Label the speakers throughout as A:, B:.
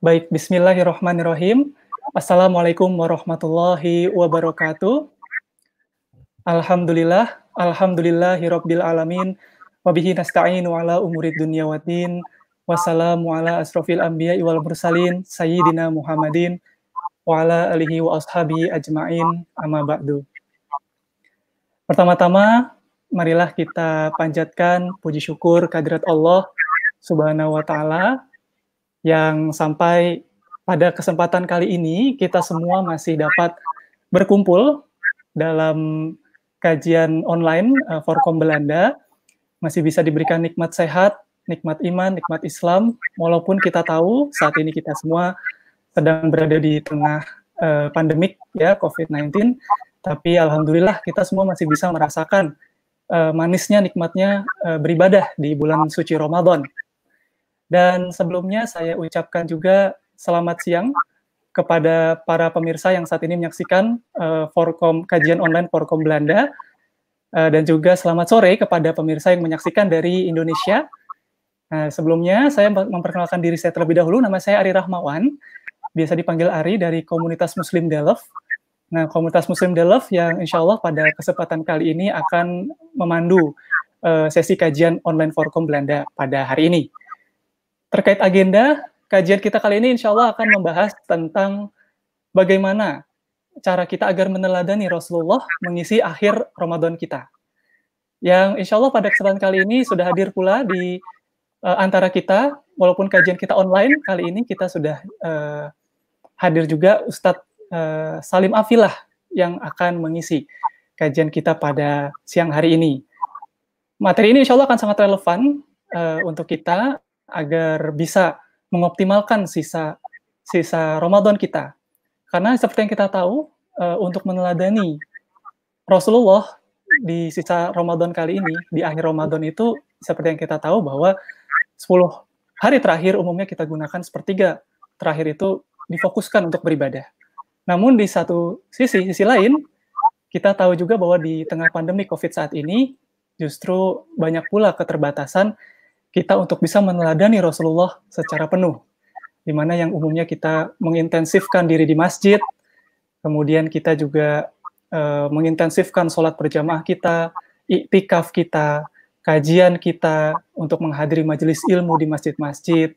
A: Baik, bismillahirrahmanirrahim. Assalamualaikum warahmatullahi wabarakatuh. Alhamdulillahirabbil alamin. Wabihi nasta'inu ala umurid dunya waddin. Wassalamu ala asrofil anbiya'i wal mursalin sayyidina Muhammadin wa ala alihi wa ashabihi ajma'in, amma ba'du. Pertama-tama, marilah kita panjatkan puji syukur kehadirat Allah Subhanahu wa taala yang sampai pada kesempatan kali ini kita semua masih dapat berkumpul dalam kajian online Forkom Belanda, masih bisa diberikan nikmat sehat, nikmat iman, nikmat Islam, walaupun kita tahu saat ini kita semua sedang berada di tengah pandemik ya COVID-19, tapi alhamdulillah kita semua masih bisa merasakan manisnya, nikmatnya beribadah di bulan suci Ramadan. Dan sebelumnya saya ucapkan juga selamat siang kepada para pemirsa yang saat ini menyaksikan kajian online Forkom Belanda, dan juga selamat sore kepada pemirsa yang menyaksikan dari Indonesia. Sebelumnya saya memperkenalkan diri saya terlebih dahulu, nama saya Ari Rahmawan, biasa dipanggil Ari dari komunitas Muslim Delft. Nah, komunitas Muslim Delft yang insya Allah pada kesempatan kali ini akan memandu sesi kajian online Forkom Belanda pada hari ini. Terkait agenda, kajian kita kali ini insya Allah akan membahas tentang bagaimana cara kita agar meneladani Rasulullah mengisi akhir Ramadan kita. Yang insya Allah pada kesempatan kali ini sudah hadir pula di antara kita, walaupun kajian kita online, kali ini kita sudah hadir juga Ustadz Salim Afilah yang akan mengisi kajian kita pada siang hari ini. Materi ini insya Allah akan sangat relevan untuk kita, agar bisa mengoptimalkan sisa Ramadan kita. Karena seperti yang kita tahu, untuk meneladani Rasulullah di sisa Ramadan kali ini, di akhir Ramadan itu, seperti yang kita tahu bahwa 10 hari terakhir umumnya kita gunakan sepertiga terakhir itu difokuskan untuk beribadah. Namun di sisi lain, kita tahu juga bahwa di tengah pandemi COVID saat ini, justru banyak pula keterbatasan kita untuk bisa meneladani Rasulullah secara penuh, di mana yang umumnya kita mengintensifkan diri di masjid, kemudian kita juga mengintensifkan sholat berjamaah kita, iktikaf kita, kajian kita untuk menghadiri majelis ilmu di masjid-masjid,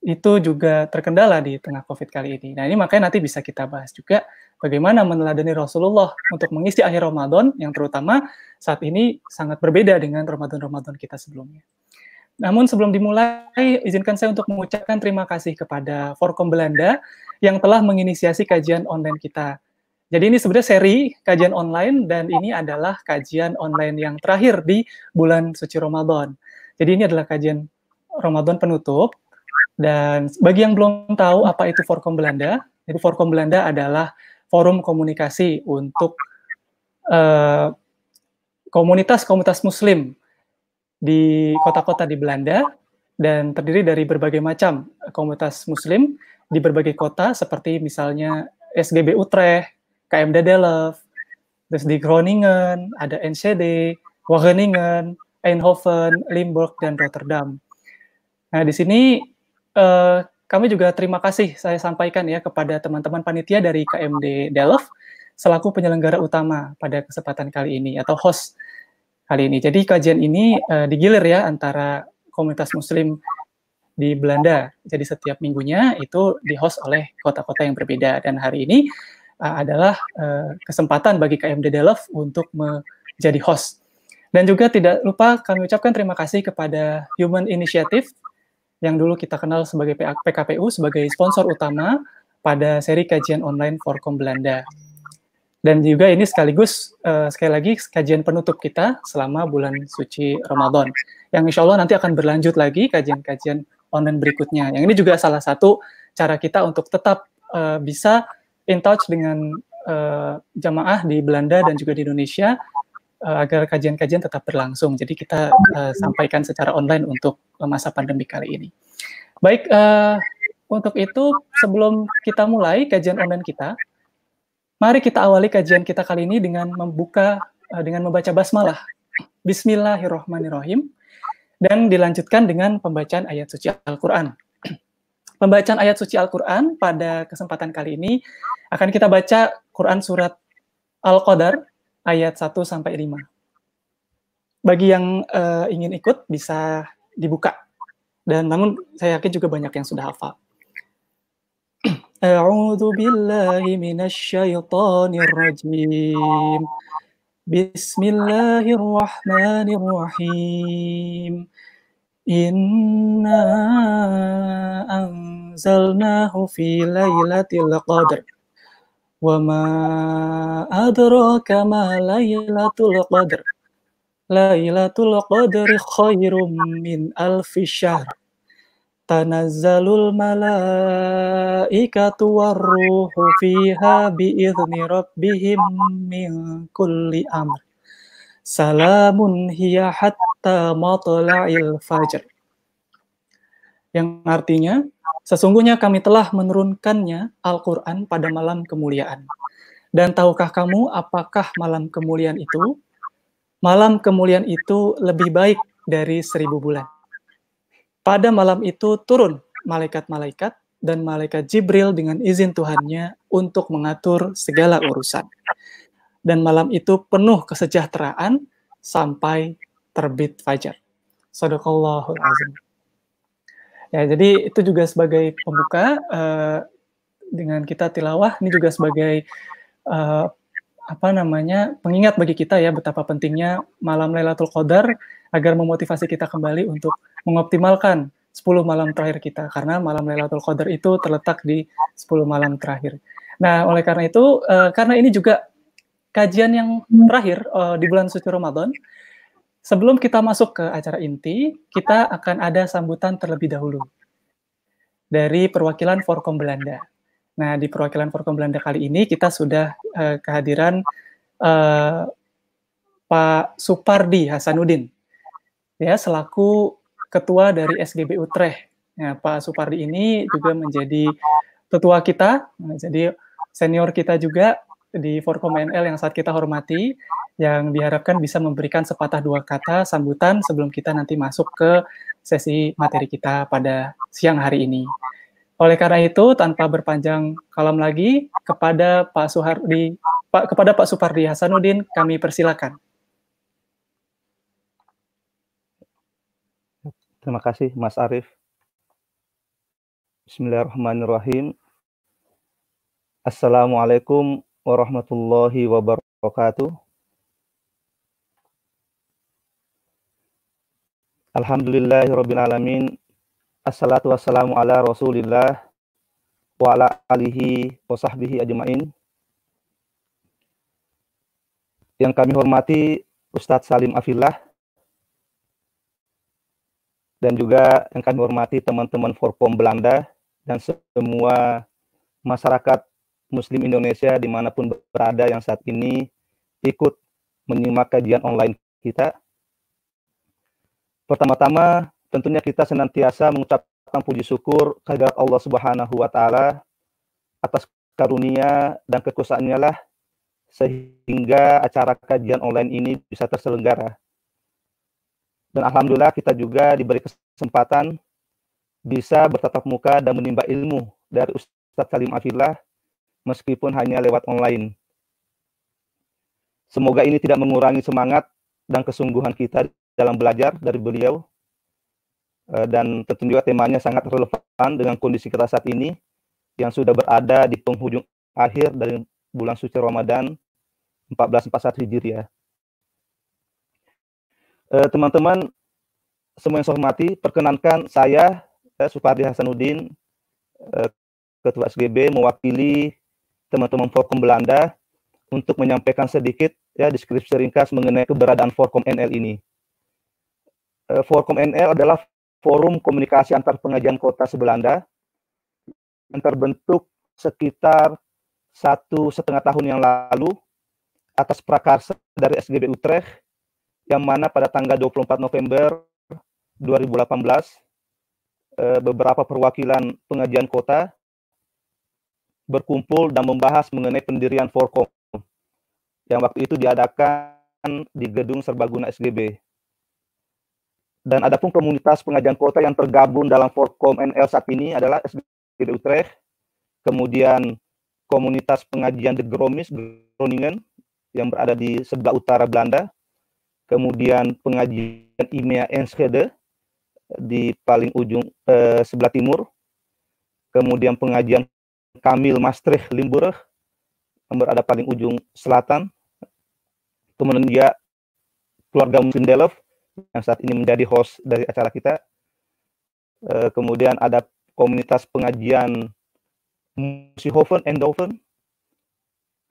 A: itu juga terkendala di tengah COVID kali ini. Nah, ini makanya nanti bisa kita bahas juga bagaimana meneladani Rasulullah untuk mengisi akhir Ramadan, yang terutama saat ini sangat berbeda dengan Ramadan-Ramadan kita sebelumnya. Namun sebelum dimulai, izinkan saya untuk mengucapkan terima kasih kepada Forkom Belanda yang telah menginisiasi kajian online kita. Jadi ini sebenarnya seri kajian online, dan ini adalah kajian online yang terakhir di bulan suci Ramadan. Jadi ini adalah kajian Ramadan penutup, dan bagi yang belum tahu apa itu Forkom Belanda, jadi Forkom Belanda adalah forum komunikasi untuk komunitas-komunitas Muslim di kota-kota di Belanda, dan terdiri dari berbagai macam komunitas Muslim di berbagai kota, seperti misalnya SGB Utrecht, KMD Delft, terus di Groningen, ada NCD, Wageningen, Eindhoven, Limburg, dan Rotterdam. Nah, di sini kami juga terima kasih saya sampaikan ya kepada teman-teman panitia dari KMD Delft selaku penyelenggara utama pada kesempatan kali ini, atau host kali ini. Jadi kajian ini digilir ya antara komunitas Muslim di Belanda. Jadi setiap minggunya itu di-host oleh kota-kota yang berbeda. Dan hari ini adalah kesempatan bagi KMD Delft untuk menjadi host. Dan juga tidak lupa kami ucapkan terima kasih kepada Human Initiative yang dulu kita kenal sebagai PKPU, sebagai sponsor utama pada seri kajian online Forkom Belanda. Dan juga ini sekaligus, sekali lagi, kajian penutup kita selama bulan suci Ramadan. Yang insya Allah nanti akan berlanjut lagi kajian-kajian online berikutnya. Yang ini juga salah satu cara kita untuk tetap bisa in touch dengan jamaah di Belanda dan juga di Indonesia, agar kajian-kajian tetap berlangsung. Jadi kita sampaikan secara online untuk masa pandemi kali ini. Baik, untuk itu sebelum kita mulai kajian online kita, mari kita awali kajian kita kali ini dengan membaca basmalah. Bismillahirrahmanirrahim. Dan dilanjutkan dengan pembacaan ayat suci Al-Quran. pembacaan ayat suci Al-Quran pada kesempatan kali ini akan kita baca Quran surat Al-Qadar ayat 1-5. Bagi yang ingin ikut bisa dibuka. Dan namun saya yakin juga banyak yang sudah hafal. A'udzu billahi minasyaitonir rajim. Bismillahirrahmanirrahim. Inna anzalnahu fi lailatul qadr. Wa ma adraka ma lailatul qadr. Lailatul qadri khairum min alfi syahr. Tanazzalul malaikatu warruhu fiha biizni rabbihim min kulli amr. Salamun hiya hatta matla'il fajr. Yang artinya, sesungguhnya kami telah menurunkannya Al-Quran pada malam kemuliaan. Dan tahukah kamu apakah malam kemuliaan itu? Malam kemuliaan itu lebih baik dari 1000 bulan. Pada malam itu turun malaikat-malaikat dan malaikat Jibril dengan izin Tuhannya untuk mengatur segala urusan. Dan malam itu penuh kesejahteraan sampai terbit fajar. Shadaqallahul azim. Ya, jadi itu juga sebagai pembuka dengan kita tilawah, ini juga sebagai pengingat bagi kita ya betapa pentingnya malam Lailatul Qadar agar memotivasi kita kembali untuk mengoptimalkan 10 malam terakhir kita, karena malam Lailatul Qadar itu terletak di 10 malam terakhir. Nah, oleh karena itu, karena ini juga kajian yang terakhir di bulan suci Ramadan, sebelum kita masuk ke acara inti, kita akan ada sambutan terlebih dahulu dari perwakilan Forkom Belanda. Nah, di perwakilan Forkom Belanda kali ini kita sudah kehadiran Pak Supardi Hasanuddin, ya, selaku ketua dari SGB Utrecht. Nah, Pak Supardi ini juga menjadi ketua kita, jadi senior kita juga di Forkom NL yang saat kita hormati, yang diharapkan bisa memberikan sepatah dua kata sambutan sebelum kita nanti masuk ke sesi materi kita pada siang hari ini. Oleh karena itu, tanpa berpanjang kalam lagi, kepada Pak Supardi Hasanuddin, kami persilakan.
B: Terima kasih, Mas Arief. Bismillahirrahmanirrahim. Assalamualaikum warahmatullahi wabarakatuh. Alhamdulillahirrabbilalamin. Assalatu wassalamu ala rasulillah wa ala alihi wa sahbihi ajma'in. Yang kami hormati Ustadz Salim Afillah, dan juga yang kami hormati teman-teman Forkom Belanda dan semua masyarakat Muslim Indonesia dimanapun berada yang saat ini ikut menyimak kajian online kita. Pertama-tama tentunya kita senantiasa mengucapkan puji syukur kehadirat Allah Subhanahu wa Ta'ala atas karunia dan kekuasaannya lah sehingga acara kajian online ini bisa terselenggara. Dan alhamdulillah kita juga diberi kesempatan bisa bertatap muka dan menimba ilmu dari Ustadz Salim Afillah meskipun hanya lewat online. Semoga ini tidak mengurangi semangat dan kesungguhan kita dalam belajar dari beliau. Dan tentu juga temanya sangat relevan dengan kondisi kita saat ini yang sudah berada di penghujung akhir dari bulan suci Ramadan 1441 Hijriah. Teman-teman semua yang saya hormati, perkenankan saya Supardi Hasanuddin, Ketua SGB, mewakili teman-teman Forkom Belanda untuk menyampaikan sedikit ya deskripsi ringkas mengenai keberadaan Forkom NL ini. Forkom NL adalah forum komunikasi antar pengajian kota se-Belanda yang terbentuk sekitar 1,5 tahun yang lalu atas prakarsa dari SGB Utrecht, yang mana pada tanggal 24 November 2018 beberapa perwakilan pengajian kota berkumpul dan membahas mengenai pendirian Forkom yang waktu itu diadakan di gedung Serbaguna SGB. Dan adapun komunitas pengajian kota yang tergabung dalam Forkom NL saat ini adalah SGB UGD Utrecht, kemudian komunitas pengajian de Groningen yang berada di sebelah utara Belanda, kemudian pengajian IMEA Enschede di paling ujung sebelah timur, kemudian pengajian Kamil Maastricht Limburg yang berada paling ujung selatan, kemudian dia keluarga Muslim Delft yang saat ini menjadi host dari acara kita, kemudian ada komunitas pengajian Musihofen Eindhoven,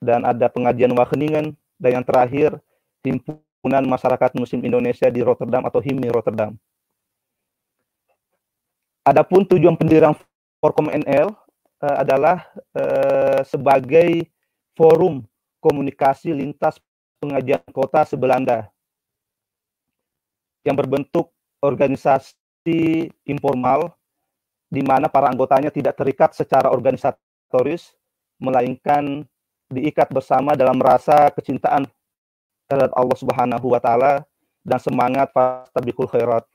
B: dan ada pengajian Wageningen, dan yang terakhir Himpunan Masyarakat Muslim Indonesia di Rotterdam atau HIMI Rotterdam. Adapun tujuan pendirian Forkom NL adalah sebagai forum komunikasi lintas pengajian kota se-Belanda yang berbentuk organisasi informal di mana para anggotanya tidak terikat secara organisatoris, melainkan diikat bersama dalam rasa kecintaan terhadap Allah Subhanahu wa Ta'ala dan semangat fastabiqul khairat.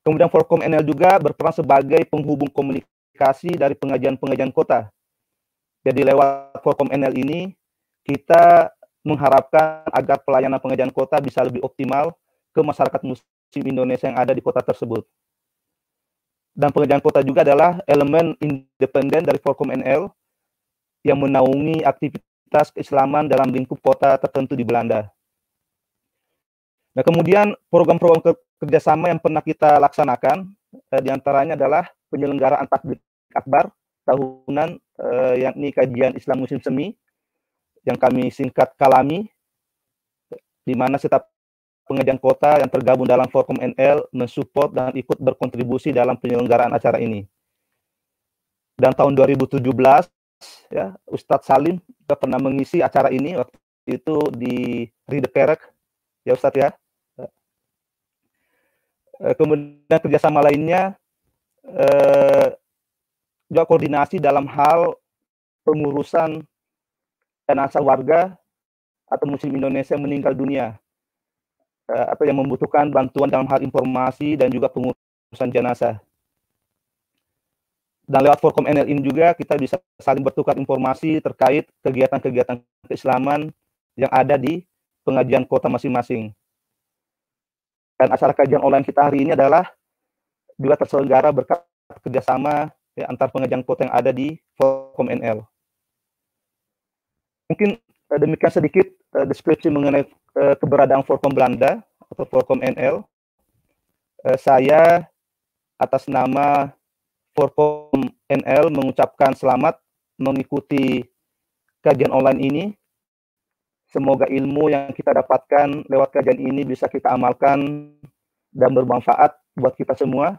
B: Kemudian Forkom NL juga berperan sebagai penghubung komunikasi dari pengajian-pengajian kota. Jadi lewat Forkom NL ini kita mengharapkan agar pelayanan pengajian kota bisa lebih optimal ke masyarakat Muslim Indonesia yang ada di kota tersebut. Dan pengajian kota juga adalah elemen independen dari Forkom NL yang menaungi aktivitas keislaman dalam lingkup kota tertentu di Belanda. Nah, kemudian program-program kerjasama yang pernah kita laksanakan, diantaranya adalah penyelenggaraan takbir akbar tahunan, yakni kajian Islam Muslim Semi, yang kami singkat Kalami, di mana setiap pengajian kota yang tergabung dalam Forkom NL mensupport dan ikut berkontribusi dalam penyelenggaraan acara ini. Dan tahun 2017, ya, Ustadz Salim juga pernah mengisi acara ini waktu itu di Ridderkerk, ya Ustadz ya. Kemudian kerjasama lainnya juga koordinasi dalam hal pengurusan jenazah warga atau Muslim Indonesia yang meninggal dunia, atau yang membutuhkan bantuan dalam hal informasi dan juga pengurusan jenazah. Dan lewat Forkom NL ini juga kita bisa saling bertukar informasi terkait kegiatan-kegiatan keislaman yang ada di pengajian kota masing-masing. Dan acara kajian online kita hari ini adalah juga terselenggara berkat kerjasama ya, antar pengajian kota yang ada di Forkom NL. Mungkin demikian sedikit deskripsi mengenai keberadaan Forkom Belanda atau Forkom NL. Saya atas nama Forkom NL mengucapkan selamat mengikuti kajian online ini. Semoga ilmu yang kita dapatkan lewat kajian ini bisa kita amalkan dan bermanfaat buat kita semua.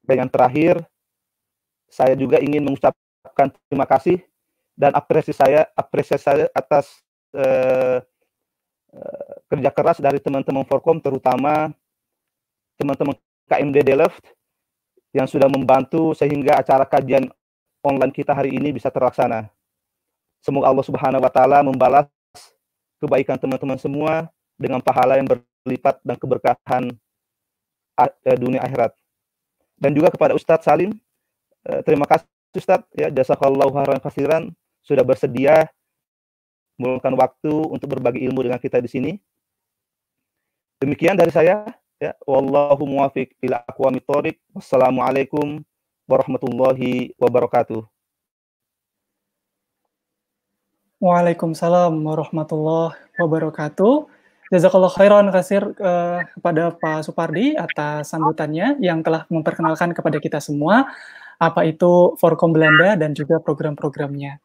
B: Dan yang terakhir, saya juga ingin mengucapkan terima kasih dan apresiasi saya atas kerja keras dari teman-teman Forkom, terutama teman-teman KMD Delft yang sudah membantu sehingga acara kajian online kita hari ini bisa terlaksana. Semoga Allah Subhanahu wa Ta'ala membalas kebaikan teman-teman semua dengan pahala yang berlipat dan keberkahan dunia akhirat. Dan juga kepada Ustadz Salim, terima kasih Ustadz ya, jazakallahu khairan katsiran sudah bersedia meluangkan waktu untuk berbagi ilmu dengan kita di sini. Demikian dari saya ya, wallahu muwaffiq ila aqwamit thoriq. Wassalamualaikum warahmatullahi wabarakatuh.
A: Waalaikumsalam warahmatullahi wabarakatuh. Jazakallah khairan katsir kepada Pak Supardi atas sambutannya yang telah memperkenalkan kepada kita semua apa itu Forkom Belanda dan juga program-programnya.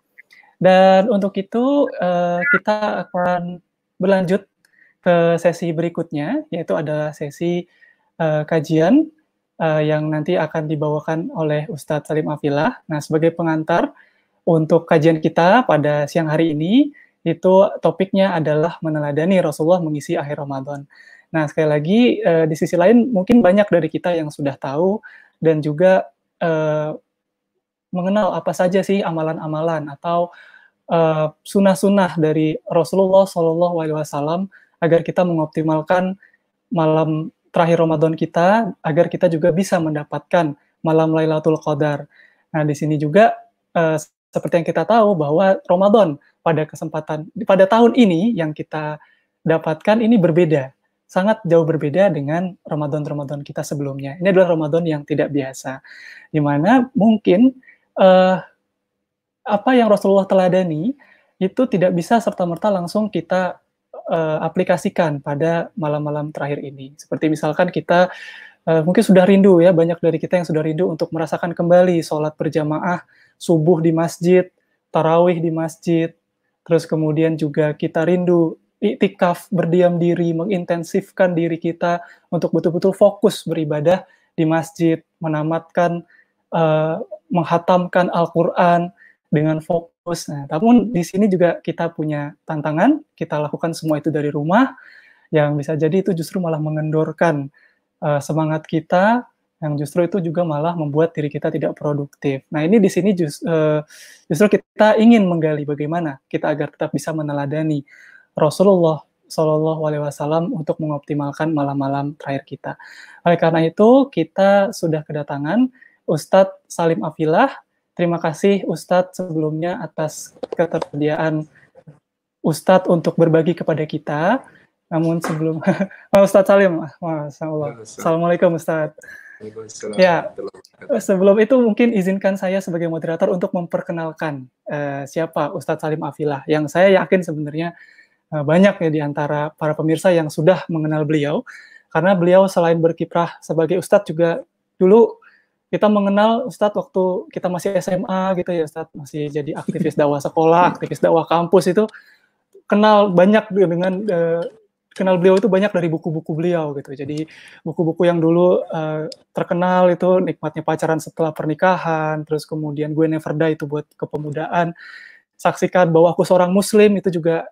A: Dan untuk itu kita akan berlanjut ke sesi berikutnya, yaitu adalah sesi kajian yang nanti akan dibawakan oleh Ustadz Salim Afilah. Nah, sebagai pengantar untuk kajian kita pada siang hari ini, itu topiknya adalah meneladani Rasulullah mengisi akhir Ramadan. Nah, sekali lagi, di sisi lain mungkin banyak dari kita yang sudah tahu dan juga mengenal apa saja sih amalan-amalan atau sunnah-sunnah dari Rasulullah SAW agar kita mengoptimalkan malam terakhir Ramadan kita, agar kita juga bisa mendapatkan malam Lailatul Qadar. Nah, di sini juga seperti yang kita tahu bahwa Ramadan pada tahun ini yang kita dapatkan ini berbeda, sangat jauh berbeda dengan Ramadan-Ramadan kita sebelumnya. Ini adalah Ramadan yang tidak biasa, di mana mungkin apa yang Rasulullah teladani itu tidak bisa serta-merta langsung kita aplikasikan pada malam-malam terakhir ini. Seperti misalkan kita mungkin sudah rindu ya, banyak dari kita yang sudah rindu untuk merasakan kembali sholat berjamaah subuh di masjid, tarawih di masjid, terus kemudian juga kita rindu iktikaf, berdiam diri, mengintensifkan diri kita untuk betul-betul fokus beribadah di masjid, menamatkan, menghatamkan Al-Quran dengan fokus. Nah, namun di sini juga kita punya tantangan, kita lakukan semua itu dari rumah, yang bisa jadi itu justru malah mengendorkan semangat kita, yang justru itu juga malah membuat diri kita tidak produktif. Nah, ini di sini justru kita ingin menggali bagaimana kita agar tetap bisa meneladani Rasulullah Shallallahu Alaihi Wasallam untuk mengoptimalkan malam-malam terakhir kita. Oleh karena itu, kita sudah kedatangan Ustadz Salim Afilah. Terima kasih Ustadz sebelumnya atas ketersediaan Ustadz untuk berbagi kepada kita. Namun sebelum Ustadz Salim, Masya Allah. Assalamualaikum Ustadz. Ya, sebelum itu mungkin izinkan saya sebagai moderator untuk memperkenalkan siapa Ustadz Salim Afilah, yang saya yakin sebenarnya banyak ya di antara para pemirsa yang sudah mengenal beliau, karena beliau selain berkiprah sebagai Ustadz juga dulu kita mengenal Ustadz waktu kita masih SMA gitu ya Ustadz, masih jadi aktivis dakwah sekolah, aktivis dakwah kampus, itu kenal banyak dengan kenal beliau itu banyak dari buku-buku beliau gitu. Jadi buku-buku yang dulu terkenal itu Nikmatnya Pacaran Setelah Pernikahan, terus kemudian Gue Never Die itu buat kepemudaan, Saksikan Bahwa Aku Seorang Muslim itu juga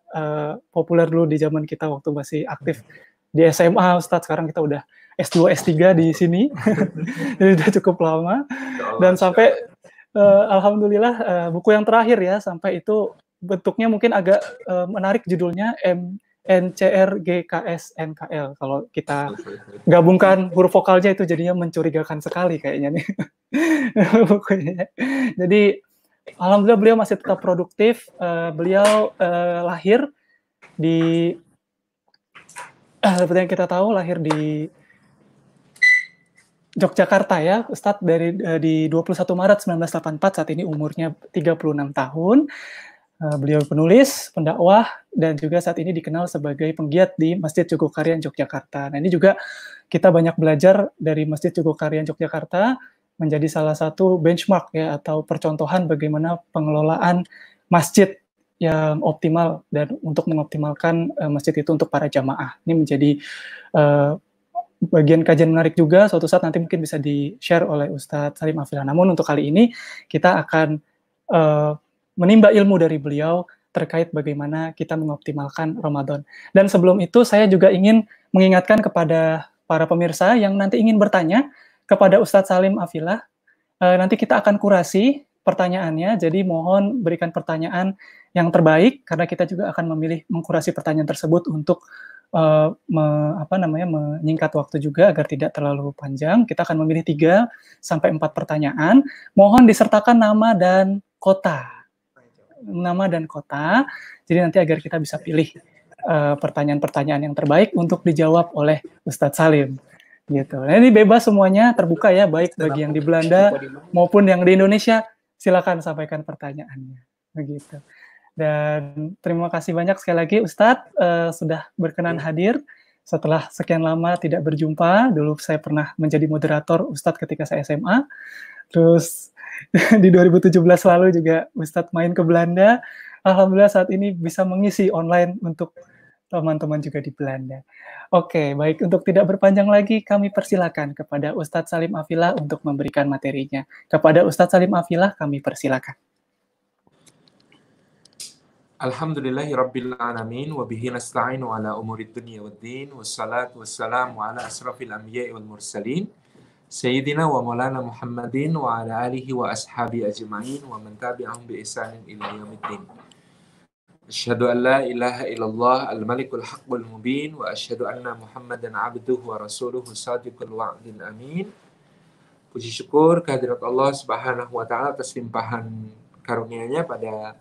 A: populer dulu di zaman kita waktu masih aktif di SMA Ustadz. Sekarang kita udah S2, S3 di sini, jadi udah cukup lama. Dan sampai alhamdulillah buku yang terakhir ya, sampai itu bentuknya mungkin agak menarik, judulnya NCRGKSNKL. Kalau kita gabungkan huruf vokalnya itu jadinya mencurigakan sekali kayaknya nih bukunya. Jadi alhamdulillah beliau masih tetap produktif. Beliau lahir di seperti yang kita tahu, lahir di Yogyakarta ya, Ustadz, di 21 Maret 1984, saat ini umurnya 36 tahun. Beliau penulis, pendakwah, dan juga saat ini dikenal sebagai penggiat di Masjid Jogokarian Yogyakarta. Nah, ini juga kita banyak belajar dari Masjid Jogokarian Yogyakarta, menjadi salah satu benchmark ya, atau percontohan bagaimana pengelolaan masjid yang optimal dan untuk mengoptimalkan masjid itu untuk para jamaah. Ini menjadi bagian kajian menarik juga, suatu saat nanti mungkin bisa di-share oleh Ustadz Salim Afilah. Namun untuk kali ini kita akan menimba ilmu dari beliau terkait bagaimana kita mengoptimalkan Ramadan. Dan sebelum itu saya juga ingin mengingatkan kepada para pemirsa yang nanti ingin bertanya kepada Ustadz Salim Afilah, nanti kita akan kurasi pertanyaannya, jadi mohon berikan pertanyaan yang terbaik, karena kita juga akan mengkurasi pertanyaan tersebut untuk menyingkat waktu juga agar tidak terlalu panjang. Kita akan memilih 3 sampai 4 pertanyaan. Mohon disertakan nama dan kota. Jadi nanti agar kita bisa pilih pertanyaan-pertanyaan yang terbaik untuk dijawab oleh Ustadz Salim. Gitu. Nah, ini bebas semuanya, terbuka ya, baik bagi yang di Belanda maupun yang di Indonesia. Silakan sampaikan pertanyaannya. Begitu. Dan terima kasih banyak sekali lagi Ustadz sudah berkenan hadir setelah sekian lama tidak berjumpa. Dulu saya pernah menjadi moderator Ustadz ketika saya SMA. Terus di 2017 lalu juga Ustadz main ke Belanda. Alhamdulillah saat ini bisa mengisi online untuk teman-teman juga di Belanda. Oke, baik, untuk tidak berpanjang lagi, kami persilakan kepada Ustadz Salim Afilah untuk memberikan materinya. Kepada Ustadz Salim Afilah, kami persilakan.
C: Alhamdulillahi Rabbil Alamin, wa bihi nasta'inu ala umurid dunya waddin, wassalatu wassalamu ala asrafil anbiya'i wal mursalin, Sayyidina wa maulana Muhammadin wa ala alihi wa ashabi ajma'in wa man tabi'ahum bi ihsanin ila yaumiddin. Asyhadu an la ilaha illallah al-malikul haqqul mubin wa asyhadu anna Muhammadan abduhu wa rasuluhu sadiqul wa'dil amin. Puji syukur kehadirat Allah Subhanahu wa taala atas limpahan karunia-Nya pada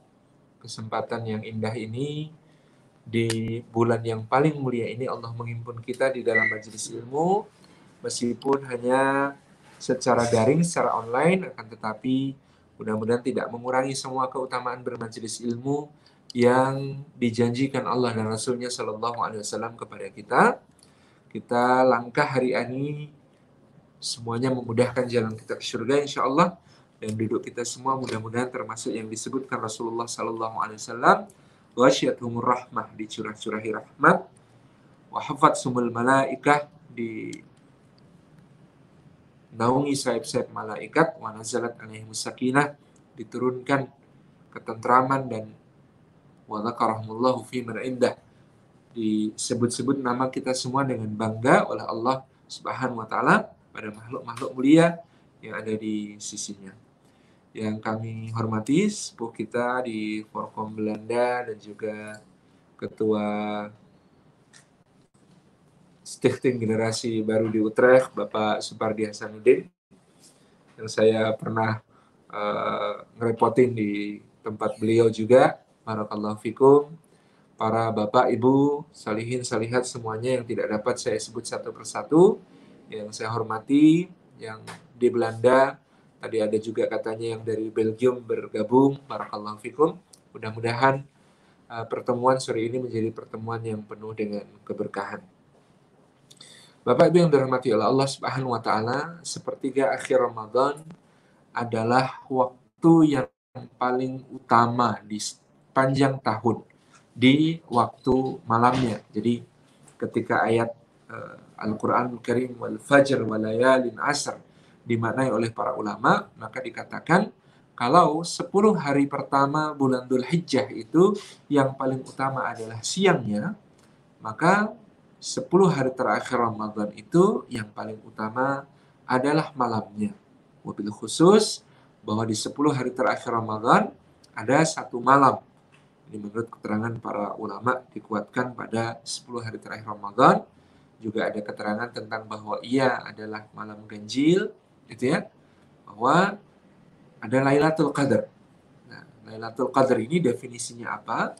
C: kesempatan yang indah ini, di bulan yang paling mulia ini Allah menghimpun kita di dalam majelis ilmu, meskipun hanya secara daring, secara online, akan tetapi mudah-mudahan tidak mengurangi semua keutamaan bermajelis ilmu yang dijanjikan Allah dan Rasulnya Shallallahu Alaihi Wasallam kepada kita. Kita langkah hari ini semuanya memudahkan jalan kita ke surga insya Allah, dan duduk kita semua mudah-mudahan termasuk yang disebutkan Rasulullah Sallallahu Alaihi Wasallam, wasyiathumur rahmah, dicurah-curahi rahmat, wa hafatsumul malaikah, di naungi sayap-sayap malaikat, wa nazalat alaihimus sakinah, diturunkan ketentraman, dan wa dzakarahumullahu fi man indah, disebut-sebut nama kita semua dengan bangga oleh Allah Subhanahu wa taala pada makhluk-makhluk mulia yang ada di sisinya. Yang kami hormati sepuh kita di Forkom Belanda dan juga Ketua Stichting Generasi Baru di Utrecht, Bapak Supardi Hasanuddin, yang saya pernah ngerepotin di tempat beliau juga. Barakallahu fikum. Para Bapak, Ibu, salihin, salihat semuanya yang tidak dapat saya sebut satu persatu, yang saya hormati, yang di Belanda, tadi ada juga katanya yang dari Belgium bergabung, barakallahu fikum. Mudah-mudahan pertemuan sore ini menjadi pertemuan yang penuh dengan keberkahan. Bapak Ibu yang dirahmati oleh Allah Subhanahu wa taala, sepertiga akhir Ramadan adalah waktu yang paling utama di sepanjang tahun, di waktu malamnya. Jadi ketika ayat Al-Quranul Karim wal fajr wa layalin asr dimaknai oleh para ulama, maka dikatakan kalau 10 hari pertama bulan Dzul Hijjah itu yang paling utama adalah siangnya, maka 10 hari terakhir Ramadan itu yang paling utama adalah malamnya. Wabil khusus bahwa di 10 hari terakhir Ramadan ada satu malam. Ini menurut keterangan para ulama dikuatkan pada 10 hari terakhir Ramadan. Juga ada keterangan tentang bahwa ia adalah malam ganjil, gitu ya, bahwa ada Lailatul Qadar. Nah, Lailatul Qadar ini definisinya apa?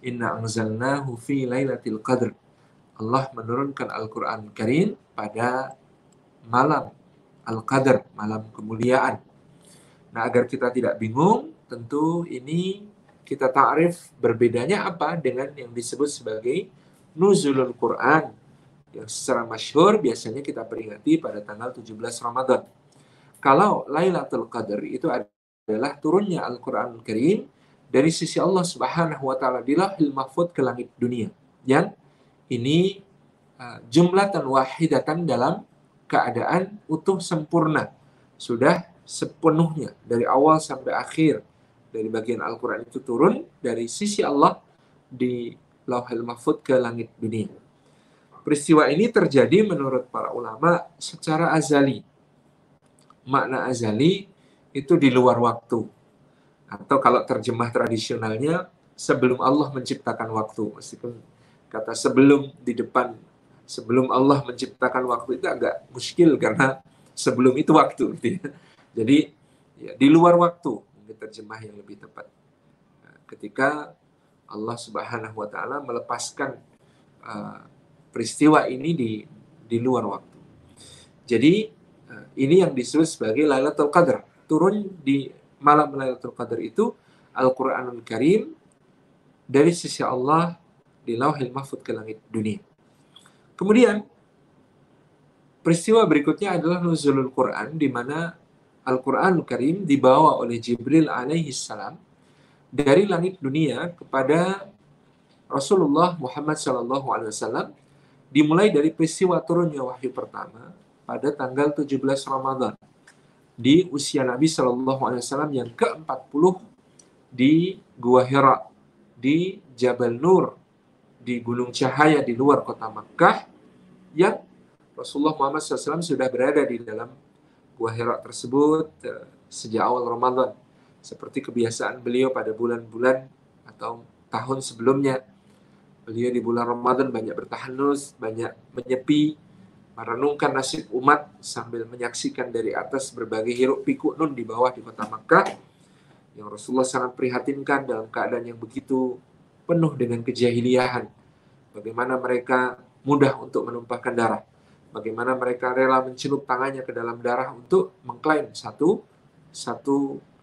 C: Inna anzalnahu fi Lailatul Qadar. Allah menurunkan Al-Quran Karim pada malam Al-Qadar, malam kemuliaan. Nah, agar kita tidak bingung, tentu ini kita ta'rif berbedanya apa dengan yang disebut sebagai Nuzulul Quran, yang secara masyhur biasanya kita peringati pada tanggal 17 Ramadan. Kalau Lailatul Qadar itu adalah turunnya Al-Quran Karim dari sisi Allah Subhanahu wa taala di Lauhil Mahfuz ke langit dunia. Yang ini jumlatan wahidatan, dalam keadaan utuh sempurna, sudah sepenuhnya dari awal sampai akhir dari bagian Al-Quran itu turun dari sisi Allah di Lauhil Mahfuz ke langit dunia. Peristiwa ini terjadi menurut para ulama secara azali. Makna azali itu di luar waktu, atau kalau terjemah tradisionalnya sebelum Allah menciptakan waktu. Meskipun kata sebelum di depan, sebelum Allah menciptakan waktu itu agak muskil karena sebelum itu waktu, gitu ya. Jadi ya, di luar waktu mungkin terjemah yang lebih tepat. Ketika Allah Subhanahu wa taala melepaskan peristiwa ini di luar waktu. Jadi ini yang disebut sebagai Lailatul Qadar. Turun di malam Lailatul Qadar itu Al-Quranul Karim dari sisi Allah di Lauhil Mahfuz ke langit dunia. Kemudian peristiwa berikutnya adalah Nuzulul Quran, di mana Al-Quranul Karim dibawa oleh Jibril alaihi salam dari langit dunia kepada Rasulullah Muhammad SAW, dimulai dari peristiwa turunnya wahyu pertama pada tanggal 17 Ramadan di usia Nabi SAW yang ke-40 di Gua Hira, di Jabal Nur, di Gunung Cahaya di luar kota Makkah, yang Rasulullah Muhammad SAW sudah berada di dalam Gua Hira tersebut sejak awal Ramadan. Seperti kebiasaan beliau pada bulan-bulan atau tahun sebelumnya, beliau di bulan Ramadan banyak bertahanus, banyak menyepi, merenungkan nasib umat sambil menyaksikan dari atas berbagai hiruk pikuk nun di bawah di kota Makkah, yang Rasulullah sangat prihatinkan dalam keadaan yang begitu penuh dengan kejahiliahan. Bagaimana mereka mudah untuk menumpahkan darah. Bagaimana mereka rela mencelup tangannya ke dalam darah untuk mengklaim satu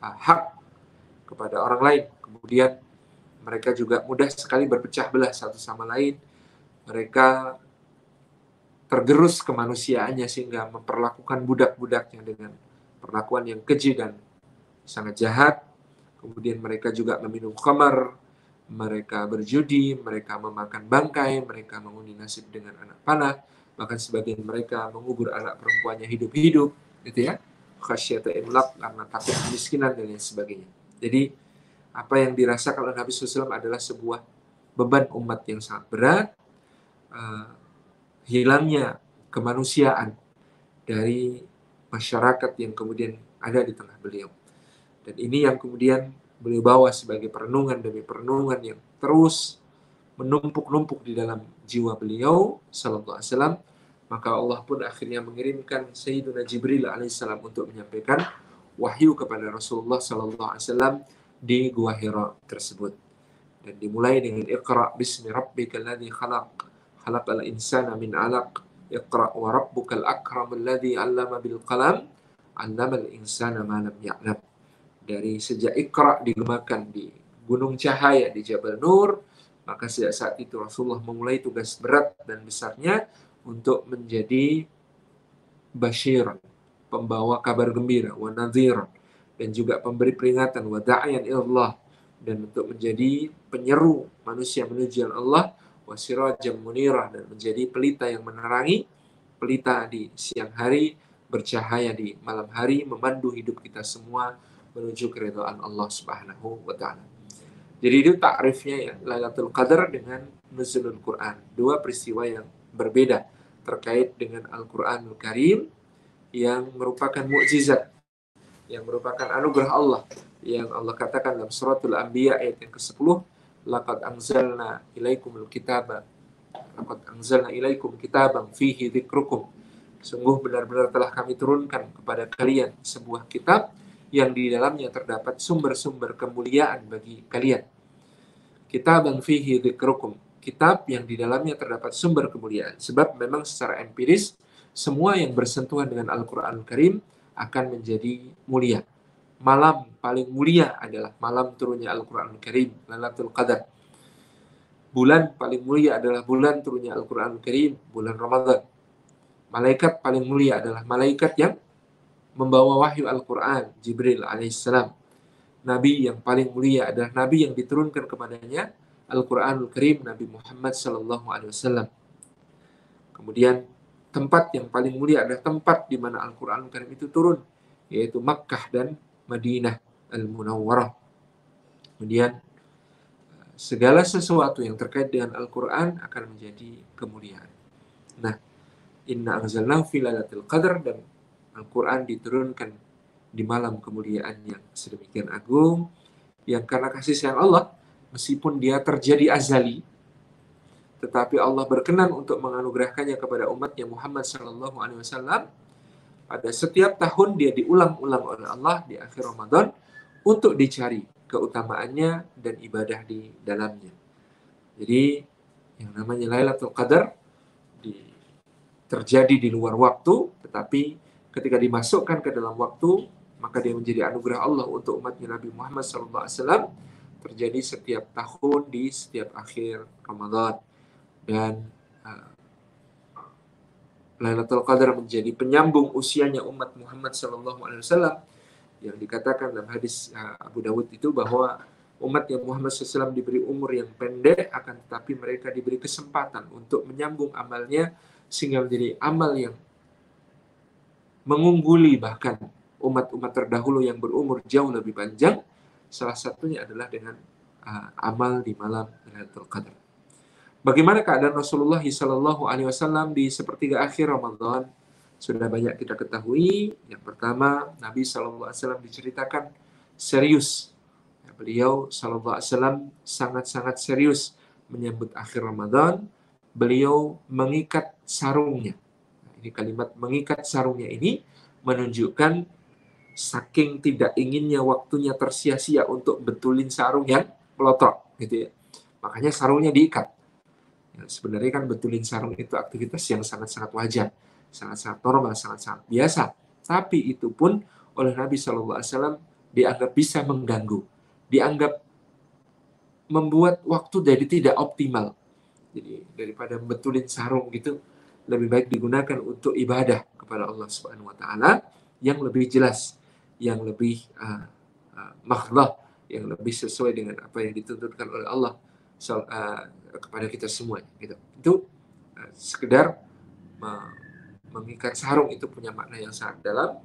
C: hak kepada orang lain. Kemudian mereka juga mudah sekali berpecah belah satu sama lain. Mereka tergerus kemanusiaannya sehingga memperlakukan budak-budaknya dengan perlakuan yang keji dan sangat jahat. Kemudian mereka juga meminum khamar, mereka berjudi, mereka memakan bangkai, mereka mengundi nasib dengan anak panah, bahkan sebagian mereka mengubur anak perempuannya hidup-hidup, gitu ya, khasyata imlaq, karena takut kemiskinan dan lain sebagainya. Jadi apa yang dirasakan oleh Nabi SAW adalah sebuah beban umat yang sangat berat, hilangnya kemanusiaan dari masyarakat yang kemudian ada di tengah beliau. Dan ini yang kemudian beliau bawa sebagai perenungan demi perenungan yang terus menumpuk-numpuk di dalam jiwa beliau sallallahu alaihi wasallam. Maka Allah pun akhirnya mengirimkan Sayyiduna Jibril alaihissalam untuk menyampaikan wahyu kepada Rasulullah sallallahu alaihi wasallam di Gua Hira tersebut. Dan dimulai dengan Iqra bismi rabbikal ladzi khalaq, khalaqal insana min 'alaq, Iqra wa rabbukal akramul ladzi 'allama bil qalam, 'allamal insana ma lam ya'lam. Dari sejak Iqra digemakan di Gunung Cahaya di Jabal Nur, maka sejak saat itu Rasulullah memulai tugas berat dan besarnya untuk menjadi basyir, pembawa kabar gembira, wa nadhir, dan juga pemberi peringatan, wa da'iyan ilallah, dan untuk menjadi penyeru manusia menuju Allah, wa sirajam munirah, dan menjadi pelita yang menerangi, pelita di siang hari, bercahaya di malam hari, memandu hidup kita semua menuju keridhaan Allah Subhanahu wa taala. Jadi itu takrifnya ya, Lailatul Qadar dengan nuzulul Quran. Dua peristiwa yang berbeda terkait dengan Al-Qur'anul Karim yang merupakan mukjizat, yang merupakan anugerah Allah, yang Allah katakan dalam suratul Anbiya ayat yang ke-10, laqad anzalna ilaikumul kitaba, laqad anzalna ilaikum kitaban fihi dzikrukum. Sungguh benar-benar telah kami turunkan kepada kalian sebuah kitab yang di dalamnya terdapat sumber-sumber kemuliaan bagi kalian. Kitaban fihi dzikrukum, kitab yang di dalamnya terdapat sumber kemuliaan. Sebab memang secara empiris semua yang bersentuhan dengan Al-Qur'an Karim akan menjadi mulia. Malam paling mulia adalah malam turunnya Al-Qur'an Karim, Lailatul Qadar. Bulan paling mulia adalah bulan turunnya Al-Qur'an Karim, bulan Ramadan. Malaikat paling mulia adalah malaikat yang membawa wahyu Al-Quran, Jibril alaihissalam. Nabi yang paling mulia adalah Nabi yang diturunkan kepadanya Al-Quranul Karim, Nabi Muhammad sallallahu alaihi wasallam. Kemudian tempat yang paling mulia adalah tempat di mana Al-Quranul Karim itu turun, yaitu Makkah dan Madinah Al-Munawwarah. Kemudian segala sesuatu yang terkait dengan Al-Quran akan menjadi kemuliaan. Nah, inna anzalnahu fi lailatul qadar, dan Al-Quran diturunkan di malam kemuliaan yang sedemikian agung, yang karena kasih sayang Allah, meskipun dia terjadi azali, tetapi Allah berkenan untuk menganugerahkannya kepada umatnya Muhammad sallallahu alaihi wasallam. Pada setiap tahun dia diulang-ulang oleh Allah di akhir Ramadan untuk dicari keutamaannya dan ibadah di dalamnya. Jadi yang namanya Lailatul Qadar terjadi di luar waktu, tetapi ketika dimasukkan ke dalam waktu, maka dia menjadi anugerah Allah untuk umatnya Nabi Muhammad SAW, terjadi setiap tahun di setiap akhir Ramadan. Dan Lailatul Qadar menjadi penyambung usianya umat Muhammad SAW, yang dikatakan dalam hadis Abu Dawud itu bahwa umat yang Muhammad SAW diberi umur yang pendek, akan tetapi mereka diberi kesempatan untuk menyambung amalnya sehingga menjadi amal yang mengungguli bahkan umat-umat terdahulu yang berumur jauh lebih panjang. Salah satunya adalah dengan amal di malam Lailatul Qadar. Bagaimana keadaan Rasulullah SAW di sepertiga akhir Ramadan? Sudah banyak kita ketahui. Yang pertama, Nabi SAW diceritakan serius. Beliau SAW sangat-sangat serius menyambut akhir Ramadan. Beliau mengikat sarungnya. Ini kalimat mengikat sarungnya ini menunjukkan saking tidak inginnya waktunya tersia-sia untuk betulin sarung yang melotot, gitu ya. Makanya sarungnya diikat. Ya, sebenarnya kan betulin sarung itu aktivitas yang sangat-sangat wajar, sangat-sangat normal, sangat-sangat biasa. Tapi itu pun oleh Nabi SAW dianggap bisa mengganggu, dianggap membuat waktu jadi tidak optimal. Jadi daripada betulin sarung gitu, lebih baik digunakan untuk ibadah kepada Allah Subhanahu wa taala yang lebih jelas, yang lebih makhlah, yang lebih sesuai dengan apa yang dituntutkan oleh Allah kepada kita semua gitu. Itu sekedar mengikat sarung itu punya makna yang sangat dalam,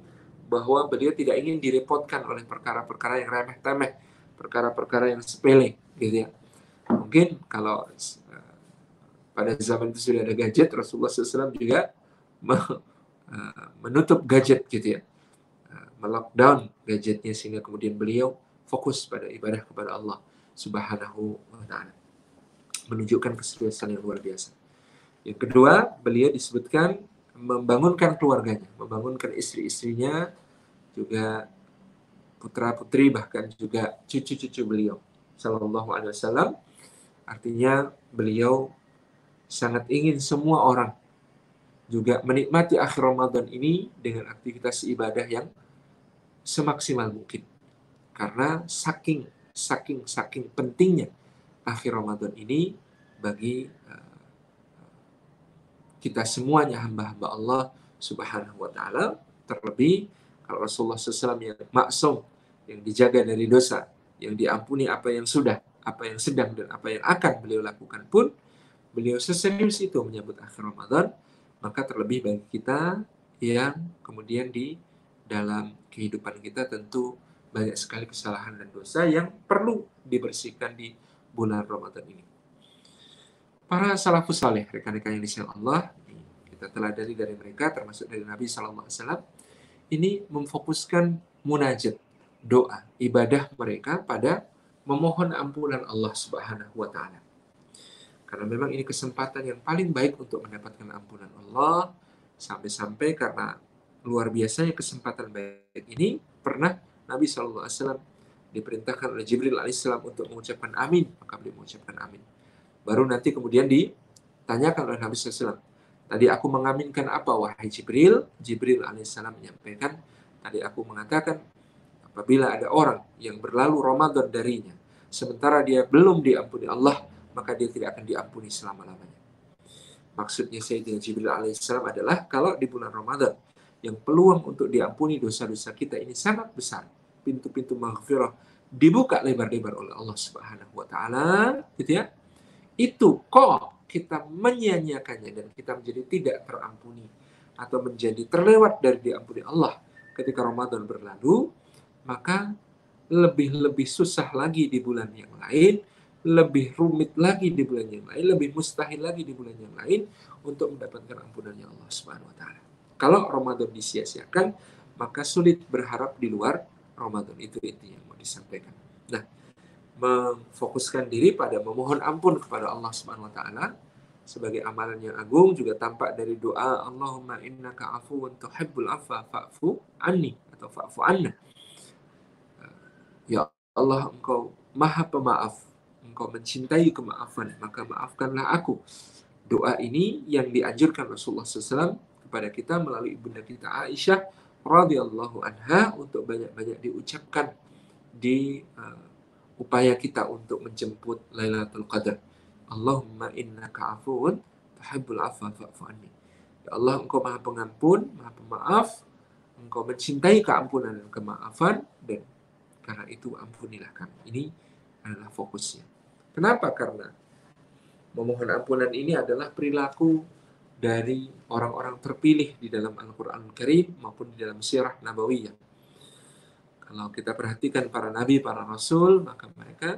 C: bahwa beliau tidak ingin direpotkan oleh perkara-perkara yang remeh-temeh, perkara-perkara yang sepele gitu ya. Mungkin kalau pada zaman itu sudah ada gadget, Rasulullah SAW juga menutup gadget gitu ya, melockdown gadgetnya, sehingga kemudian beliau fokus pada ibadah kepada Allah Subhanahu wa ta'ala, menunjukkan keseriusan yang luar biasa. Yang kedua, beliau disebutkan membangunkan keluarganya, membangunkan istri-istrinya, juga putra-putri, bahkan juga cucu-cucu beliau sallallahu alaihi wasallam. Artinya beliau sangat ingin semua orang juga menikmati akhir Ramadan ini dengan aktivitas ibadah yang semaksimal mungkin. Karena saking pentingnya akhir Ramadan ini bagi kita semuanya hamba-hamba Allah Subhanahu wa ta'ala. Terlebih kalau Rasulullah SAW yang maksum, yang dijaga dari dosa, yang diampuni apa yang sudah, apa yang sedang, dan apa yang akan beliau lakukan pun, beliau seserius itu menyambut akhir Ramadan. Maka terlebih bagi kita yang kemudian di dalam kehidupan kita tentu banyak sekali kesalahan dan dosa yang perlu dibersihkan di bulan Ramadan ini. Para salafus saleh, rekan-rekan yang disayang Allah, kita teladani dari mereka, termasuk dari Nabi SAW, ini memfokuskan munajat, doa, ibadah mereka pada memohon ampunan Allah Subhanahu wa ta'ala. Karena memang ini kesempatan yang paling baik untuk mendapatkan ampunan Allah, sampai-sampai karena luar biasanya kesempatan baik ini, pernah Nabi SAW diperintahkan oleh Jibril alaihissalam untuk mengucapkan amin, maka beliau mengucapkan amin. Baru nanti kemudian ditanyakan oleh Nabi SAW, tadi aku mengaminkan apa wahai Jibril? Jibril alaihissalam menyampaikan, tadi aku mengatakan apabila ada orang yang berlalu Ramadan darinya, sementara dia belum diampuni Allah, maka dia tidak akan diampuni selama-lamanya. Maksudnya Sayyidina Jibril alaihissalam adalah kalau di bulan Ramadan yang peluang untuk diampuni dosa-dosa kita ini sangat besar, pintu-pintu maghfirah dibuka lebar-lebar oleh Allah Subhanahu wa ta'ala, gitu ya. Itu kok kita menyia-nyiakannya dan kita menjadi tidak terampuni atau menjadi terlewat dari diampuni Allah ketika Ramadan berlalu, maka lebih susah lagi di bulan yang lain, lebih rumit lagi di bulan yang lain, lebih mustahil lagi di bulan yang lain untuk mendapatkan ampunannya Allah Subhanahu wa ta'ala. Kalau Ramadan disia-siakan, maka sulit berharap di luar Ramadan. Itu intinya yang mau disampaikan. Nah, memfokuskan diri pada memohon ampun kepada Allah Subhanahu wa ta'ala sebagai amalan yang agung juga tampak dari doa Allahumma innaka afuwun tuhibbul afwa fa'fu anni atau fa'fu anna. Ya Allah, engkau maha pemaaf, engkau mencintai kemaafan, maka maafkanlah aku. Doa ini yang dianjurkan Rasulullah SAW kepada kita melalui ibunda kita Aisyah radhiyallahu anha untuk banyak-banyak diucapkan di upaya kita untuk menjemput Lailatul Qadar. Allahumma innaka afuwun tuhibbul afwa fa'fu anni. Ya Allah, engkau maha pengampun, maha pemaaf, engkau mencintai keampunan dan kemaafan, dan karena itu ampunilah kami. Ini adalah fokusnya. Kenapa? Karena memohon ampunan ini adalah perilaku dari orang-orang terpilih di dalam Al-Quran Karim maupun di dalam sirah Nabawiyah. Kalau kita perhatikan para nabi, para rasul, maka mereka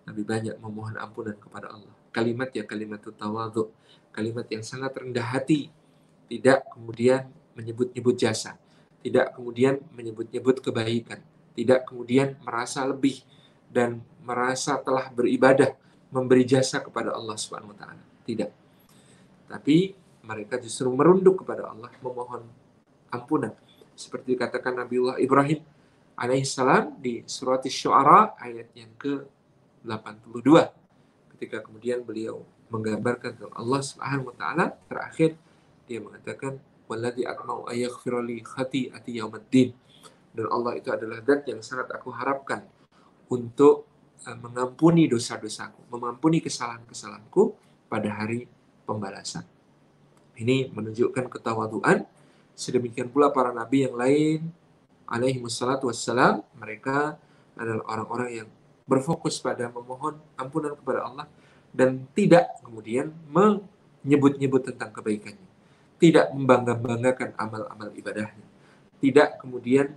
C: lebih banyak memohon ampunan kepada Allah. Kalimat ya kalimat tawadhu, kalimat yang sangat rendah hati, tidak kemudian menyebut-nyebut jasa, tidak kemudian menyebut-nyebut kebaikan, tidak kemudian merasa lebih dan merasa telah beribadah, memberi jasa kepada Allah Subhanahu wa ta'ala. Tidak. Tapi mereka justru merunduk kepada Allah, memohon ampunan. Seperti dikatakan Nabiullah Ibrahim alaihissalam di surat Asy-Syu'ara ayat yang ke-82. Ketika kemudian beliau menggambarkan tentang Allah Subhanahu wa taala, terakhir dia mengatakan walladzi atma'u ayaghfira li khati'ati yaumiddin. Dan Allah itu adalah zat yang sangat aku harapkan untuk mengampuni dosa-dosaku, mengampuni kesalahan-kesalahanku pada hari pembalasan. Ini menunjukkan ketawaduan. Sedemikian pula para nabi yang lain alaihi wassalatu wassalam, mereka adalah orang-orang yang berfokus pada memohon ampunan kepada Allah dan tidak kemudian menyebut-nyebut tentang kebaikannya, tidak membangga-banggakan amal-amal ibadahnya, tidak kemudian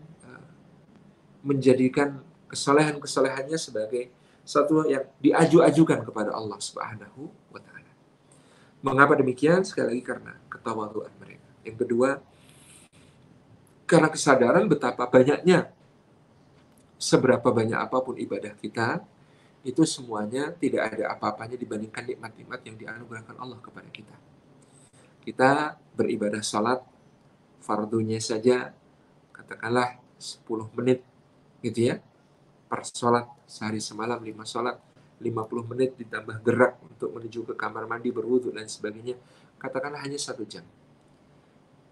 C: menjadikan kesalehan-kesalehannya sebagai satu yang diaju-ajukan kepada Allah Subhanahu wa taala. Mengapa demikian? Sekali lagi karena ketawaduan mereka. Yang kedua, karena kesadaran betapa banyaknya, seberapa banyak apapun ibadah kita, itu semuanya tidak ada apa-apanya dibandingkan nikmat-nikmat yang dianugerahkan Allah kepada kita. Kita beribadah salat, fardunya saja, katakanlah 10 menit, gitu ya, per salat, sehari semalam 5 salat, 50 menit ditambah gerak untuk menuju ke kamar mandi, berwudu, dan sebagainya, katakanlah hanya 1 jam.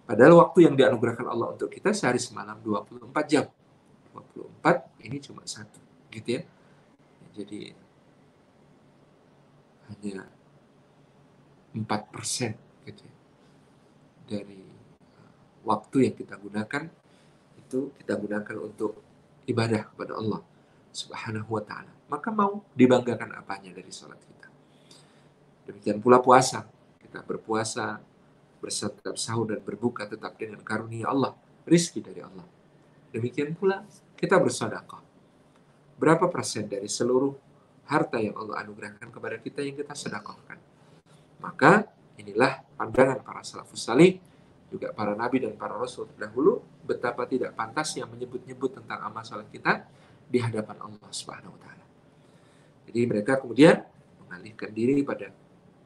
C: Padahal waktu yang dianugerahkan Allah untuk kita sehari semalam 24 jam. 24 ini cuma 1, gitu ya. Jadi hanya 4% gitu ya, dari waktu yang kita gunakan itu kita gunakan untuk ibadah kepada Allah Subhanahu wa taala. Maka mau dibanggakan apanya dari salat kita? Demikian pula puasa. Kita berpuasa, bersantap sahur dan berbuka tetap dengan karunia Allah, rizki dari Allah. Demikian pula kita bersedekah. Berapa persen dari seluruh harta yang Allah anugerahkan kepada kita yang kita sedekahkan? Maka inilah pandangan para salafus salih, juga para nabi dan para rasul terdahulu, betapa tidak pantasnya menyebut-nyebut tentang amal saleh kita di hadapan Allah Subhanahu wa taala. Jadi mereka kemudian mengalihkan diri pada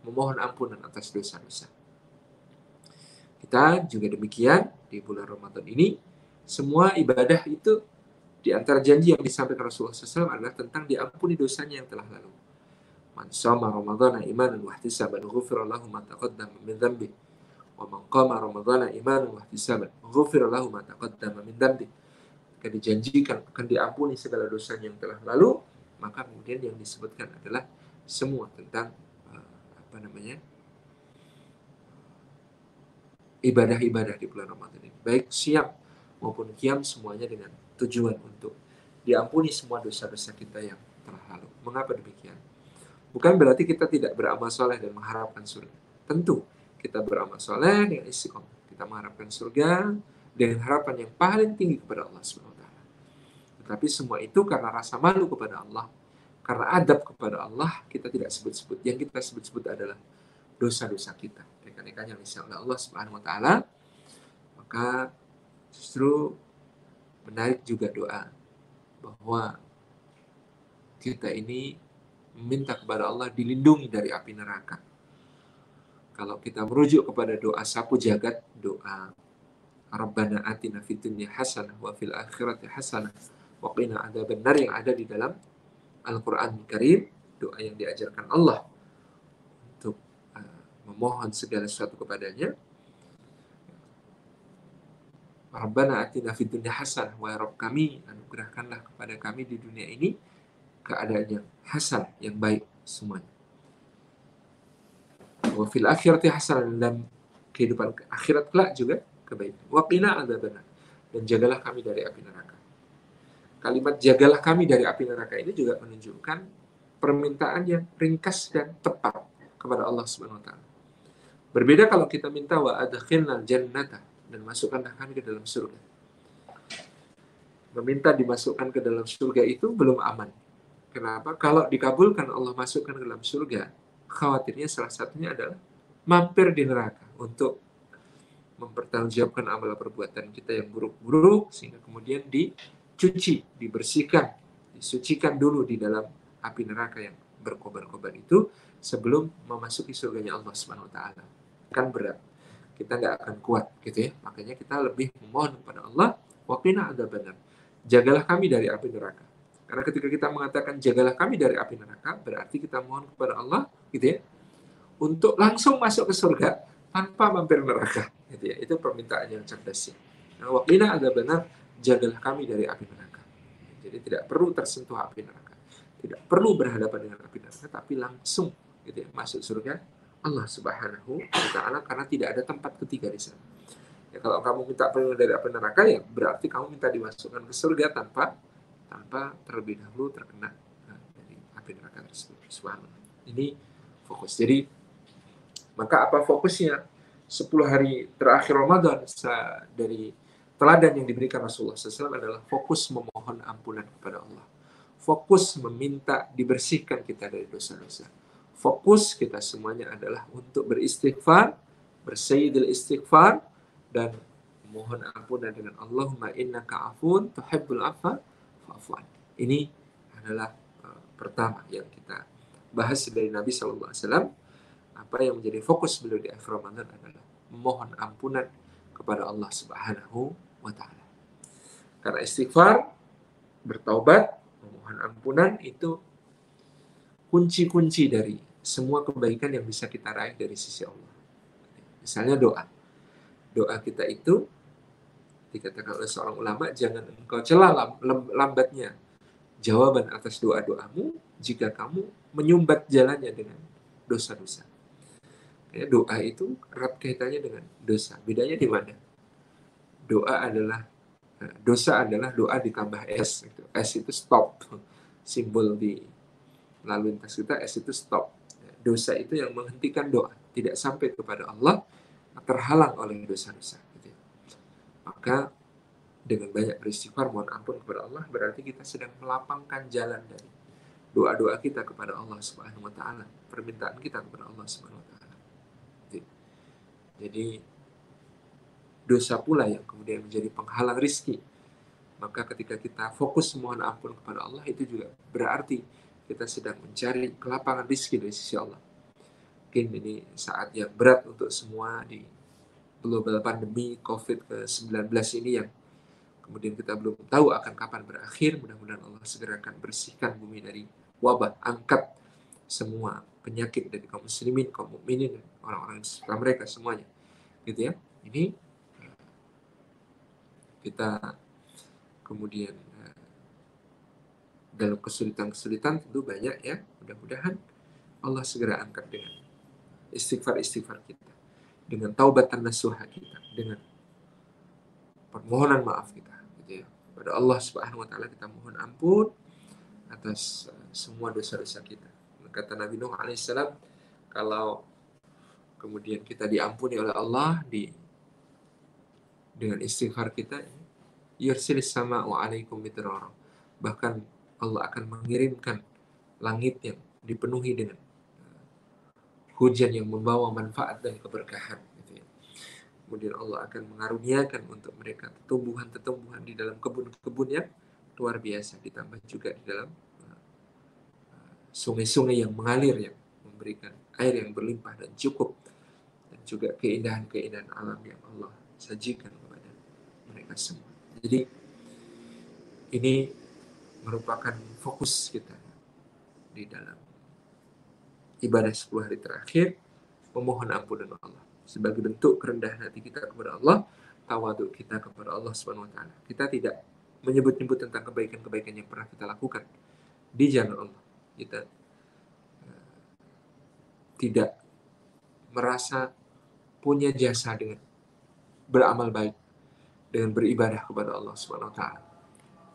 C: memohon ampunan atas dosa-dosa. Kita juga demikian di bulan Ramadan ini, semua ibadah itu di antara janji yang disampaikan Rasulullah SAW adalah tentang diampuni dosanya yang telah lalu. Man shoma Ramadhana imanan wa ihtisaban ghufira lahu ma taqaddama min dhanbi wa man qama Ramadhana imanan wa ihtisaban ghufira lahu ma taqaddama min dhanbi. Jika dijanjikan akan diampuni segala dosanya yang telah lalu, maka kemudian yang disebutkan adalah semua tentang ibadah-ibadah di bulan Ramadan ini, baik siam maupun qiyam, semuanya dengan tujuan untuk diampuni semua dosa-dosa kita yang telah lalu. Mengapa demikian? Bukan berarti kita tidak beramal soleh dan mengharapkan surga. Tentu kita beramal soleh dengan istiqomah. Kita mengharapkan surga dengan harapan yang paling tinggi kepada Allah SWT. Tetapi semua itu karena rasa malu kepada Allah, karena adab kepada Allah, kita tidak sebut-sebut. Yang kita sebut-sebut adalah dosa-dosa kita, rekan-rekan yang disayang oleh Allah Subhanahu wa taala. Maka justru menarik juga doa bahwa kita ini meminta kepada Allah dilindungi dari api neraka. Kalau kita merujuk kepada doa sapu jagat, doa Rabbana atina fid dunya hasanah wa fil akhirati hasanah wa qina adzabannar yang ada di dalam Al-Qur'an Karim, doa yang diajarkan Allah untuk memohon segala sesuatu kepadanya. Rabbana atina fid dunya hasanah, wa ya Rabb kami, anugerahkanlah kepada kami di dunia ini keadaan yang hasan, yang baik semuanya. Wa fil akhirati hasanah, dalam kehidupan akhirat kelak juga kebaikan. Wa qina adzabannar, dan jagalah kami dari api neraka. Kalimat jagalah kami dari api neraka ini juga menunjukkan permintaan yang ringkas dan tepat kepada Allah Subhanahu wa taala. Berbeda kalau kita minta wa adkhilnal jannata, dan masukkanlah kami ke dalam surga. Meminta dimasukkan ke dalam surga itu belum aman. Kenapa? Kalau dikabulkan Allah masukkan ke dalam surga, khawatirnya salah satunya adalah mampir di neraka untuk mempertanggungjawabkan amal perbuatan kita yang buruk-buruk, sehingga kemudian dicuci, dibersihkan, disucikan dulu di dalam api neraka yang berkobar-kobar itu sebelum memasuki surganya Allah Subhanahu wa taala. Kan berat. kita nggak akan kuat gitu ya. Makanya kita lebih memohon kepada Allah, waqina adzabannar. Jagalah kami dari api neraka. Karena ketika kita mengatakan jagalah kami dari api neraka, berarti kita mohon kepada Allah gitu ya, untuk langsung masuk ke surga tanpa mampir neraka gitu ya. Itu permintaan yang cerdas ya. Nah, waqina adzabannar, jagalah kami dari api neraka. Jadi tidak perlu tersentuh api neraka. Tidak perlu berhadapan dengan api neraka, tapi langsung gitu ya, masuk surga Allah Subhanahu wa taala, karena tidak ada tempat ketiga di sana. Ya, kalau kamu minta perlindungan dari api neraka, ya berarti kamu minta dimasukkan ke surga tanpa terlebih dahulu terkena dari api neraka tersebut. Subhanallah. Ini fokus. Jadi maka apa fokusnya 10 hari terakhir Ramadan dari teladan yang diberikan Rasulullah SAW adalah fokus memohon ampunan kepada Allah. Fokus meminta dibersihkan kita dari dosa-dosa. Fokus kita semuanya adalah untuk beristighfar, bersayyidil istighfar, dan mohon ampunan dengan Allahumma innaka afun tuhibbul afwa fa'fu anni. Ini adalah pertama yang kita bahas dari Nabi SAW. Apa yang menjadi fokus beliau di akhir Ramadan adalah memohon ampunan kepada Allah Subhanahu wa taala. Karena istighfar, bertaubat, memohon ampunan itu kunci-kunci dari semua kebaikan yang bisa kita raih dari sisi Allah. Misalnya doa. Doa kita itu dikatakan oleh seorang ulama, jangan engkau cela lambatnya jawaban atas doa-doamu jika kamu menyumbat jalannya dengan dosa-dosa. Ya, doa itu erat kaitannya dengan dosa. Bedanya di mana? Dosa adalah doa ditambah S. S itu stop. Simbol di lalu lintas kita, S itu stop. Dosa itu yang menghentikan doa. Tidak sampai kepada Allah, terhalang oleh dosa-dosa. Maka dengan banyak beristighfar, mohon ampun kepada Allah, berarti kita sedang melapangkan jalan dari doa-doa kita kepada Allah Subhanahu wa taala, permintaan kita kepada Allah Subhanahu wa taala. Jadi dosa pula yang kemudian menjadi penghalang rizki. Maka ketika kita fokus mohon ampun kepada Allah, itu juga berarti kita sedang mencari kelapangan rizki dari sisi Allah. Mungkin ini saat yang berat untuk semua di global pandemi COVID-19 ini yang kemudian kita belum tahu akan kapan berakhir. Mudah-mudahan Allah segera akan bersihkan bumi dari wabah, angkat semua penyakit dari kaum muslimin, kaum mukminin, orang-orang sekitar mereka semuanya, gitu ya. Ini kita kemudian dalam kesulitan-kesulitan tentu banyak ya. Mudah-mudahan Allah segera angkat dengan istighfar kita, dengan taubatan nasuha kita, dengan permohonan maaf kita, gitu ya. Pada Allah Subhanahu wa taala kita mohon ampun atas semua dosa-dosa kita. Kata Nabi Nuh alaihissalam, kalau kemudian kita diampuni oleh Allah dengan istighfar kita, yursilis sama'u alaikum midrara, bahkan Allah akan mengirimkan langit yang dipenuhi dengan hujan yang membawa manfaat dan keberkahan, gitu ya. Kemudian Allah akan mengaruniakan untuk mereka tumbuhan-tumbuhan di dalam kebun-kebun yang luar biasa, ditambah juga di dalam sungai-sungai yang mengalir, yang memberikan air yang berlimpah dan cukup, dan juga keindahan-keindahan alam yang Allah sajikan kepada mereka semua. Jadi ini merupakan fokus kita di dalam ibadah 10 hari terakhir, memohon ampunan Allah sebagai bentuk kerendahan hati kita kepada Allah, tawaduk kita kepada Allah Subhanahu wa taala. Kita tidak menyebut-nyebut tentang kebaikan-kebaikan yang pernah kita lakukan di jalan Allah. Kita tidak merasa punya jasa dengan beramal baik, dengan beribadah kepada Allah Subhanahu wa taala.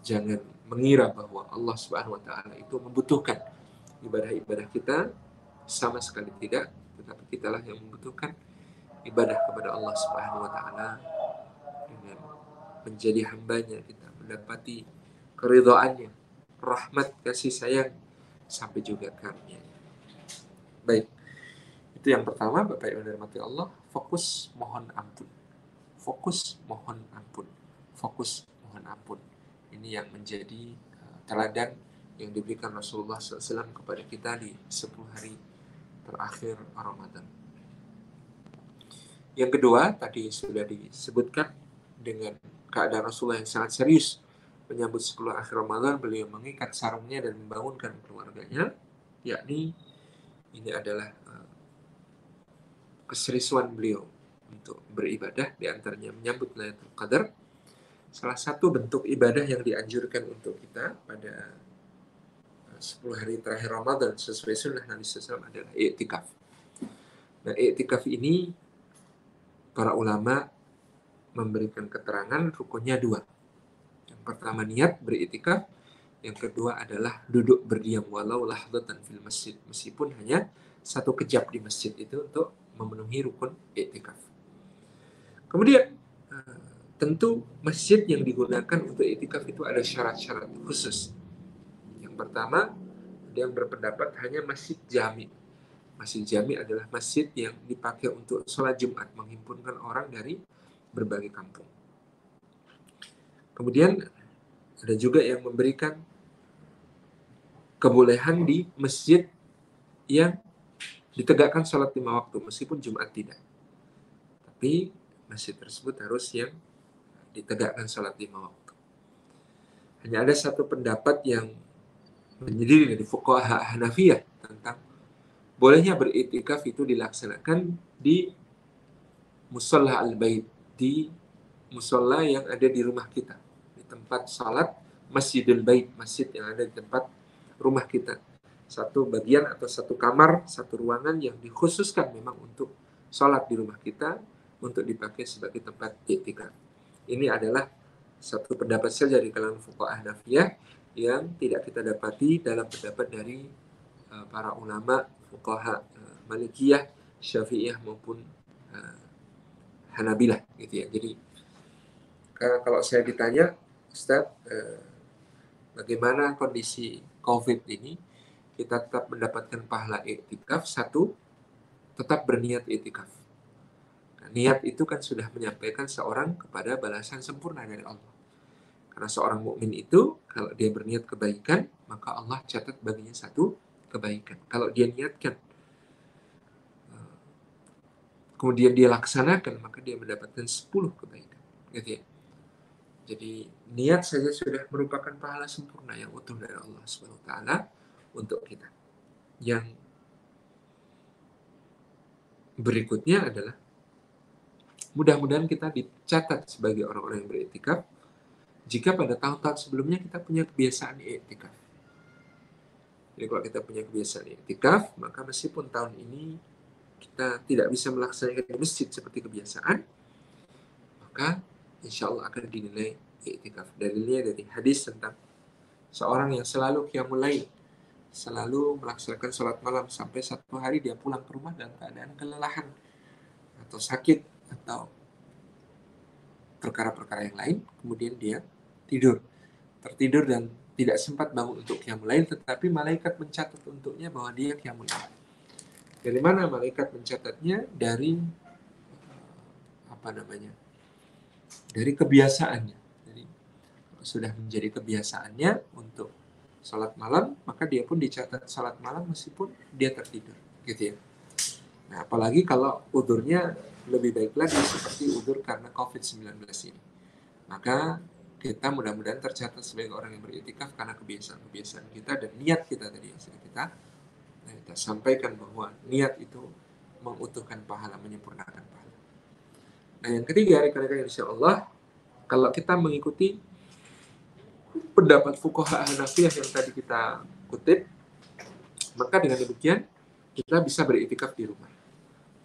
C: Jangan mengira bahwa Allah Subhanahu wa taala itu membutuhkan ibadah-ibadah kita, sama sekali tidak, tetapi kitalah yang membutuhkan ibadah kepada Allah Subhanahu wa taala dengan menjadi hambanya, kita mendapati keridhaannya, rahmat, kasih sayang, sampai juga karunia. Baik, itu yang pertama, Bapak Ibu yang dirahmati Allah, fokus mohon ampun. Fokus mohon ampun. Fokus mohon ampun. Ini yang menjadi teladan yang diberikan Rasulullah SAW kepada kita di 10 hari terakhir Ramadan. Yang kedua, tadi sudah disebutkan dengan keadaan Rasulullah yang sangat serius menyambut 10 akhir Ramadan, beliau mengikat sarungnya dan membangunkan keluarganya, yakni ini adalah keseriusan beliau untuk beribadah, di antaranya menyambut Lailatul Qadar. Salah satu bentuk ibadah yang dianjurkan untuk kita pada 10 hari terakhir Ramadan sesuai sunnah Nabi SAW adalah i'tikaf. Nah, i'tikaf ini para ulama memberikan keterangan rukunnya 2. Yang pertama niat beriktikaf, yang kedua adalah duduk berdiam walau lahdatan fil masjid, meskipun hanya 1 kejap di masjid itu untuk memenuhi rukun i'tikaf. Kemudian tentu masjid yang digunakan untuk i'tikaf itu ada syarat-syarat khusus. Yang pertama, ada yang berpendapat hanya masjid jami. Masjid jami adalah masjid yang dipakai untuk sholat Jumat, menghimpunkan orang dari berbagai kampung. Kemudian ada juga yang memberikan kebolehan di masjid yang ditegakkan sholat 5 waktu, meskipun Jumat tidak. Tapi masjid tersebut harus yang ditegakkan sholat 5 waktu. Hanya ada satu pendapat yang menyendiri dari fuqaha Hanafiyah tentang bolehnya beriktikaf itu dilaksanakan di musalla al-bait, di musalla yang ada di rumah kita, di tempat salat Masjidul Bait, masjid yang ada di tempat rumah kita. Satu bagian atau satu kamar, satu ruangan yang dikhususkan memang untuk salat di rumah kita, untuk dipakai sebagai tempat iktikaf. Ini adalah satu pendapat saja dari kalangan fuqaha Hanafiyah yang tidak kita dapati dalam pendapat dari para ulama fuqaha Malikiyah, Syafi'iyah maupun Hanabilah gitu ya. Jadi kalau saya ditanya, Ustaz, bagaimana kondisi COVID ini, kita tetap mendapatkan pahala iktikaf. 1, tetap berniat iktikaf. Nah, niat itu kan sudah menyampaikan seorang kepada balasan sempurna dari Allah. Karena seorang mukmin itu kalau dia berniat kebaikan, maka Allah catat baginya 1 kebaikan. Kalau dia niatkan kemudian dia laksanakan, maka dia mendapatkan 10 kebaikan. Gitu ya. Jadi niat saja sudah merupakan pahala sempurna yang utuh dari Allah Subhanahu wa taala untuk kita. Yang berikutnya adalah mudah-mudahan kita dicatat sebagai orang-orang yang beriktikaf jika pada tahun-tahun sebelumnya kita punya kebiasaan iktikaf. Jadi kalau kita punya kebiasaan iktikaf, maka meskipun tahun ini kita tidak bisa melaksanakan di masjid seperti kebiasaan, maka insya Allah akan dinilai iktikaf. Dalilnya dari hadis tentang seorang yang selalu qiyamul lail, selalu melaksanakan sholat malam sampai 1 hari dia pulang ke rumah dalam keadaan kelelahan atau sakit atau perkara-perkara yang lain, kemudian dia tertidur dan tidak sempat bangun untuk qiyamul lail, tetapi malaikat mencatat untuknya bahwa dia qiyamul lail. Dari mana malaikat mencatatnya? Dari dari kebiasaannya. Jadi sudah menjadi kebiasaannya untuk sholat malam, maka dia pun dicatat sholat malam meskipun dia tertidur, gitu ya. Nah, apalagi kalau udurnya lebih baik lagi seperti udur karena COVID-19 ini, maka kita mudah-mudahan tercatat sebagai orang yang beriktikaf karena kebiasaan-kebiasaan kita dan niat kita tadi yang sudah kita sampaikan bahwa niat itu mengutuhkan pahala, menyempurnakan pahala. Nah, yang ketiga, rekan-rekan insya Allah, kalau kita mengikuti pendapat fuqaha Hanafiyah yang tadi kita kutip, maka dengan demikian kita bisa beriktikaf di rumah,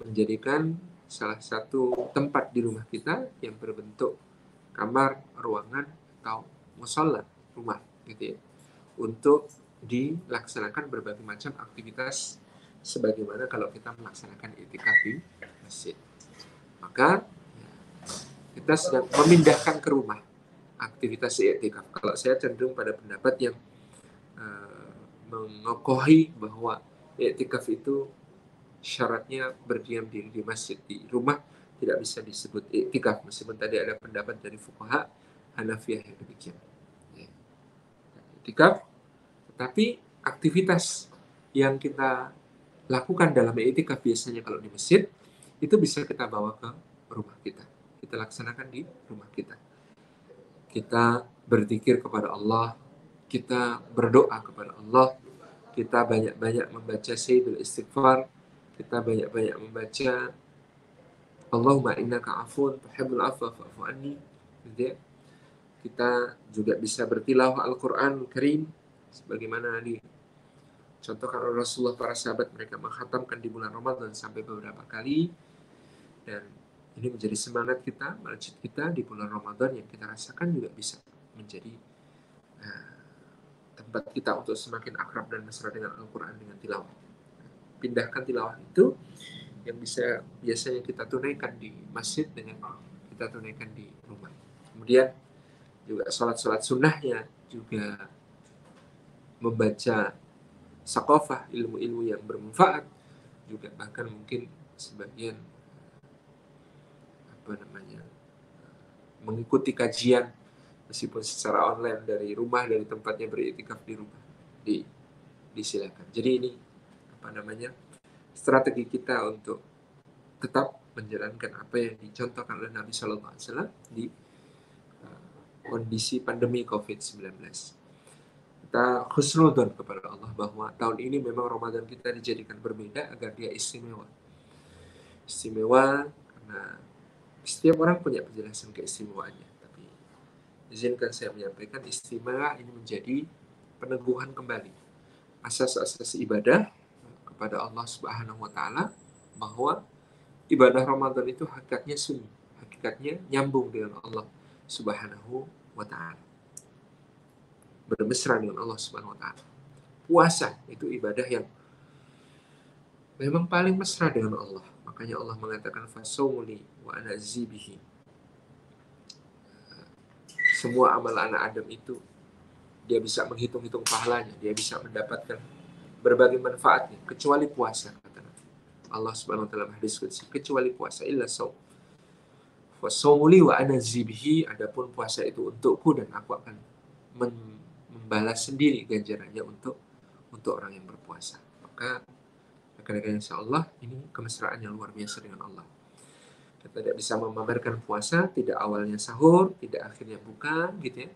C: menjadikan salah satu tempat di rumah kita yang berbentuk kamar, ruangan, atau musholla rumah, gitu ya, untuk dilaksanakan berbagai macam aktivitas sebagaimana kalau kita melaksanakan iktikaf di masjid. Maka kita sedang memindahkan ke rumah aktivitas iktikaf. Kalau saya cenderung pada pendapat yang mengokohi bahwa iktikaf itu syaratnya berdiam diri di masjid. Di rumah tidak bisa disebut iktikaf, meskipun tadi ada pendapat dari fuqaha Hanafiyah yang demikian. Iktikaf, tetapi aktivitas yang kita lakukan dalam iktikaf biasanya kalau di masjid itu bisa kita bawa ke rumah kita. Kita laksanakan di rumah kita. Kita berzikir kepada Allah, kita berdoa kepada Allah, kita banyak-banyak membaca sayyidul istighfar, kita banyak-banyak membaca Allahumma innaka afun tuhibbul afwa fa'fu anni, gitu ya. Kita juga bisa bertilawah Al-Quran Karim sebagaimana dicontohkan oleh Rasulullah. Para sahabat mereka menghatamkan di bulan Ramadan sampai beberapa kali, dan ini menjadi semangat kita, masjid kita di bulan Ramadan yang kita rasakan juga bisa menjadi tempat kita untuk semakin akrab dan mesra dengan Al-Quran dengan tilawah. Pindahkan tilawah itu yang bisa biasanya kita tunaikan di masjid dengan kita tunaikan di rumah. Kemudian juga sholat-sholat sunnahnya, juga membaca sakofah, ilmu-ilmu yang bermanfaat, juga bahkan mungkin sebagian mengikuti kajian meskipun secara online dari rumah, dari tempatnya beriktikaf di rumah, disilakan. Jadi ini strategi kita untuk tetap menjalankan apa yang dicontohkan oleh Nabi Shallallahu Alaihi Wasallam di kondisi pandemi COVID-19. Kita husnudzon kepada Allah bahwa tahun ini memang Ramadan kita dijadikan berbeda agar dia istimewa. Istimewa karena setiap orang punya penjelasan keistimewaannya. Tapi izinkan saya menyampaikan istimewa ini menjadi peneguhan kembali asas-asas ibadah kepada Allah Subhanahu wa Ta'ala, bahwa ibadah Ramadan itu hakikatnya sunni, hakikatnya nyambung dengan Allah Subhanahu wa Ta'ala, bermesra dengan Allah Subhanahu wa Ta'ala. Puasa itu ibadah yang memang paling mesra dengan Allah. Makanya Allah mengatakan fasawli wa ana zibihi. Semua amal anak Adam itu dia bisa menghitung-hitung pahalanya, dia bisa mendapatkan berbagai manfaatnya, kecuali puasa, kata Nabi. Allah Subhanahu wa Ta'ala hadis qudsi, kecuali puasa, illa shaum. Fasawli wa ana zibihi, adapun puasa itu untukku dan aku akan membalas sendiri ganjarannya untuk orang yang berpuasa. Maka kadang-kadang insya Allah ini kemesraan yang luar biasa dengan Allah. Kita tidak bisa memamerkan puasa, tidak awalnya sahur, tidak akhirnya buka, gitu ya.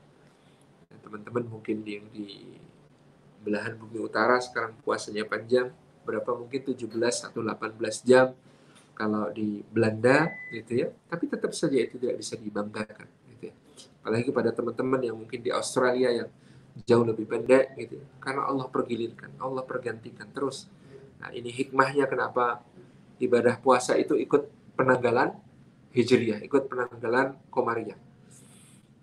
C: Teman-teman mungkin yang di belahan bumi utara sekarang puasanya panjang, berapa mungkin 17 atau 18 jam kalau di Belanda, gitu ya. Tapi tetap saja itu tidak bisa dibanggakan, gitu ya. Apalagi pada teman-teman yang mungkin di Australia yang jauh lebih pendek, gitu ya. Karena Allah pergilirkan, Allah pergantikan terus. Nah, ini hikmahnya kenapa ibadah puasa itu ikut penanggalan Hijriyah, ikut penanggalan Komariah.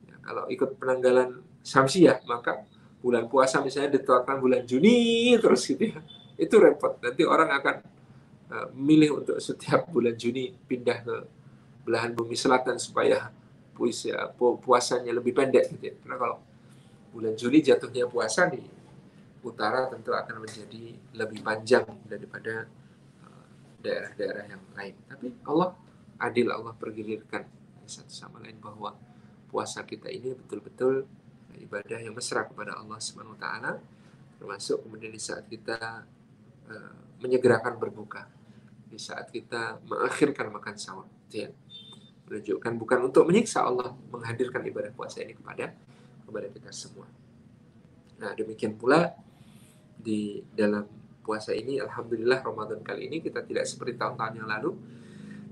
C: Ya, kalau ikut penanggalan Syamsiyah, maka bulan puasa misalnya ditetapkan bulan Juni terus, gitu ya. Itu repot. Nanti orang akan memilih untuk setiap bulan Juni pindah ke belahan bumi selatan supaya puasanya lebih pendek, gitu ya. Karena kalau bulan Juli jatuhnya puasa di utara tentu akan menjadi lebih panjang daripada daerah-daerah yang lain. Tapi Allah adil, Allah pergilirkan satu sama lain bahwa puasa kita ini betul-betul ibadah yang mesra kepada Allah Subhanahu wa Ta'ala, termasuk kemudian di saat kita menyegerakan berbuka, di saat kita mengakhirkan makan sahur, ya. Menunjukkan bukan untuk menyiksa Allah menghadirkan ibadah puasa ini kepada kita semua. Nah, demikian pula di dalam puasa ini, alhamdulillah Ramadan kali ini kita tidak seperti tahun-tahun yang lalu.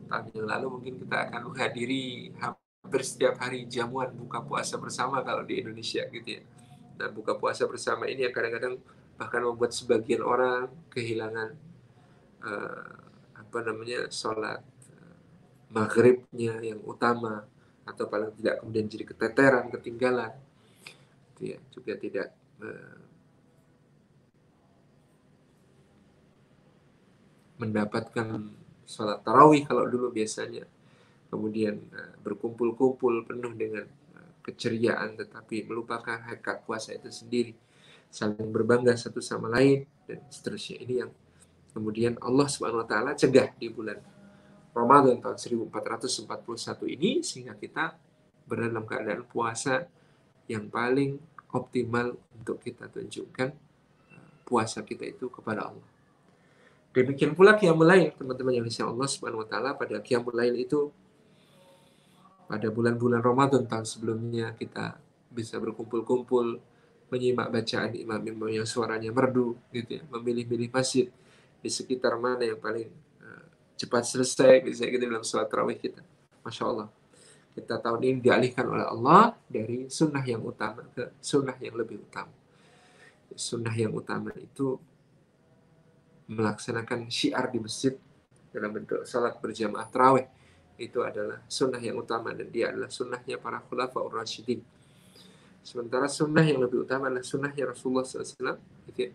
C: Tahun yang lalu mungkin kita akan menghadiri hampir setiap hari jamuan buka puasa bersama kalau di Indonesia, gitu ya. Nah, buka puasa bersama ini yang kadang-kadang bahkan membuat sebagian orang kehilangan sholat maghribnya yang utama, atau paling tidak kemudian jadi keteteran, ketinggalan, gitu ya. Juga tidak mendapatkan sholat tarawih kalau dulu biasanya, kemudian berkumpul-kumpul penuh dengan keceriaan, tetapi melupakan hakikat puasa itu sendiri, saling berbangga satu sama lain, dan seterusnya. Ini yang kemudian Allah Subhanahu wa Ta'ala cegah di bulan Ramadan tahun 1441 ini, sehingga kita berada dalam keadaan puasa yang paling optimal untuk kita tunjukkan puasa kita itu kepada Allah. Demikian pula qiyamul lail, teman-teman yang insya Allah Subhanahu wa taala, pada qiyamul lail itu pada bulan-bulan Ramadan tahun sebelumnya kita bisa berkumpul-kumpul menyimak bacaan imam-imam yang suaranya merdu gitu ya, memilih-milih masjid di sekitar mana yang paling cepat selesai bisa gitu dalam sholat tarawih kita. Masya Allah, kita tahun ini dialihkan oleh Allah dari sunnah yang utama ke sunnah yang lebih utama. Sunnah yang utama itu melaksanakan syiar di masjid dalam bentuk salat berjamaah tarawih. Itu adalah sunnah yang utama dan dia adalah sunnahnya para khulafaur rasyidin. Sementara sunnah yang lebih utama adalah sunnahnya Rasulullah SAW. Gitu ya.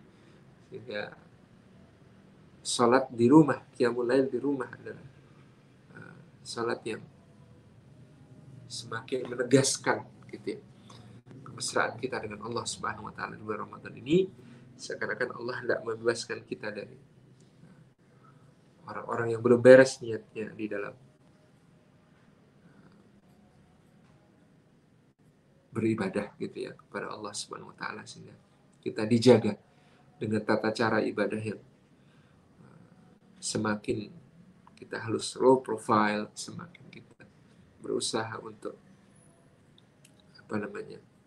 C: Sehingga salat di rumah, qiyamul lail di rumah adalah salat yang semakin menegaskan gitu ya, kemesraan kita dengan Allah Subhanahu wa taala di bulan Ramadan ini. Seakan-akan Allah hendak membebaskan kita dari orang-orang yang belum beres niatnya di dalam beribadah gitu ya kepada Allah Subhanahu wa taala, sehingga kita dijaga dengan tata cara ibadah yang semakin kita harus low profile, semakin kita berusaha untuk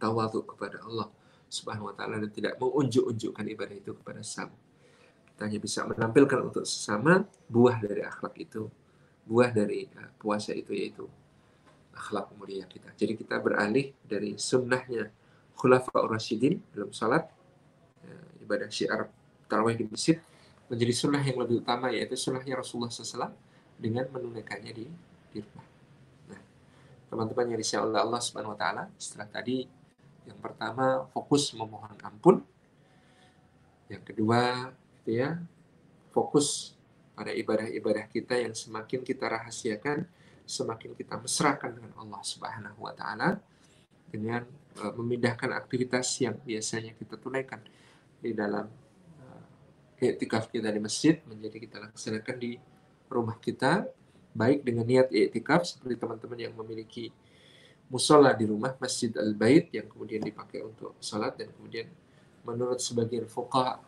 C: tawadhu kepada Allah Subhanahu wa taala dan tidak mengunjuk-unjukkan ibadah itu kepada sesama. Kita hanya bisa menampilkan untuk sesama buah dari akhlak itu, buah dari puasa itu, yaitu akhlak mulia kita. Jadi kita beralih dari sunnahnya khulafaur rasyidin dalam salat, ibadah syiar tarawih di masjid, menjadi sunnah yang lebih utama, yaitu sunnahnya Rasulullah SAW dengan menunaikannya di rumah. Nah, teman-teman yang insya Allah Subhanahu wa taala, setelah tadi yang pertama fokus memohon ampun, yang kedua gitu ya, fokus pada ibadah-ibadah kita yang semakin kita rahasiakan, semakin kita mesrakan dengan Allah Subhanahu wa taala dengan memindahkan aktivitas yang biasanya kita tunaikan di dalam i'tikaf kita di masjid menjadi kita laksanakan di rumah kita, baik dengan niat i'tikaf seperti teman-teman yang memiliki musola di rumah, Masjid Al-Bait, yang kemudian dipakai untuk salat dan kemudian menurut sebagian fuqaha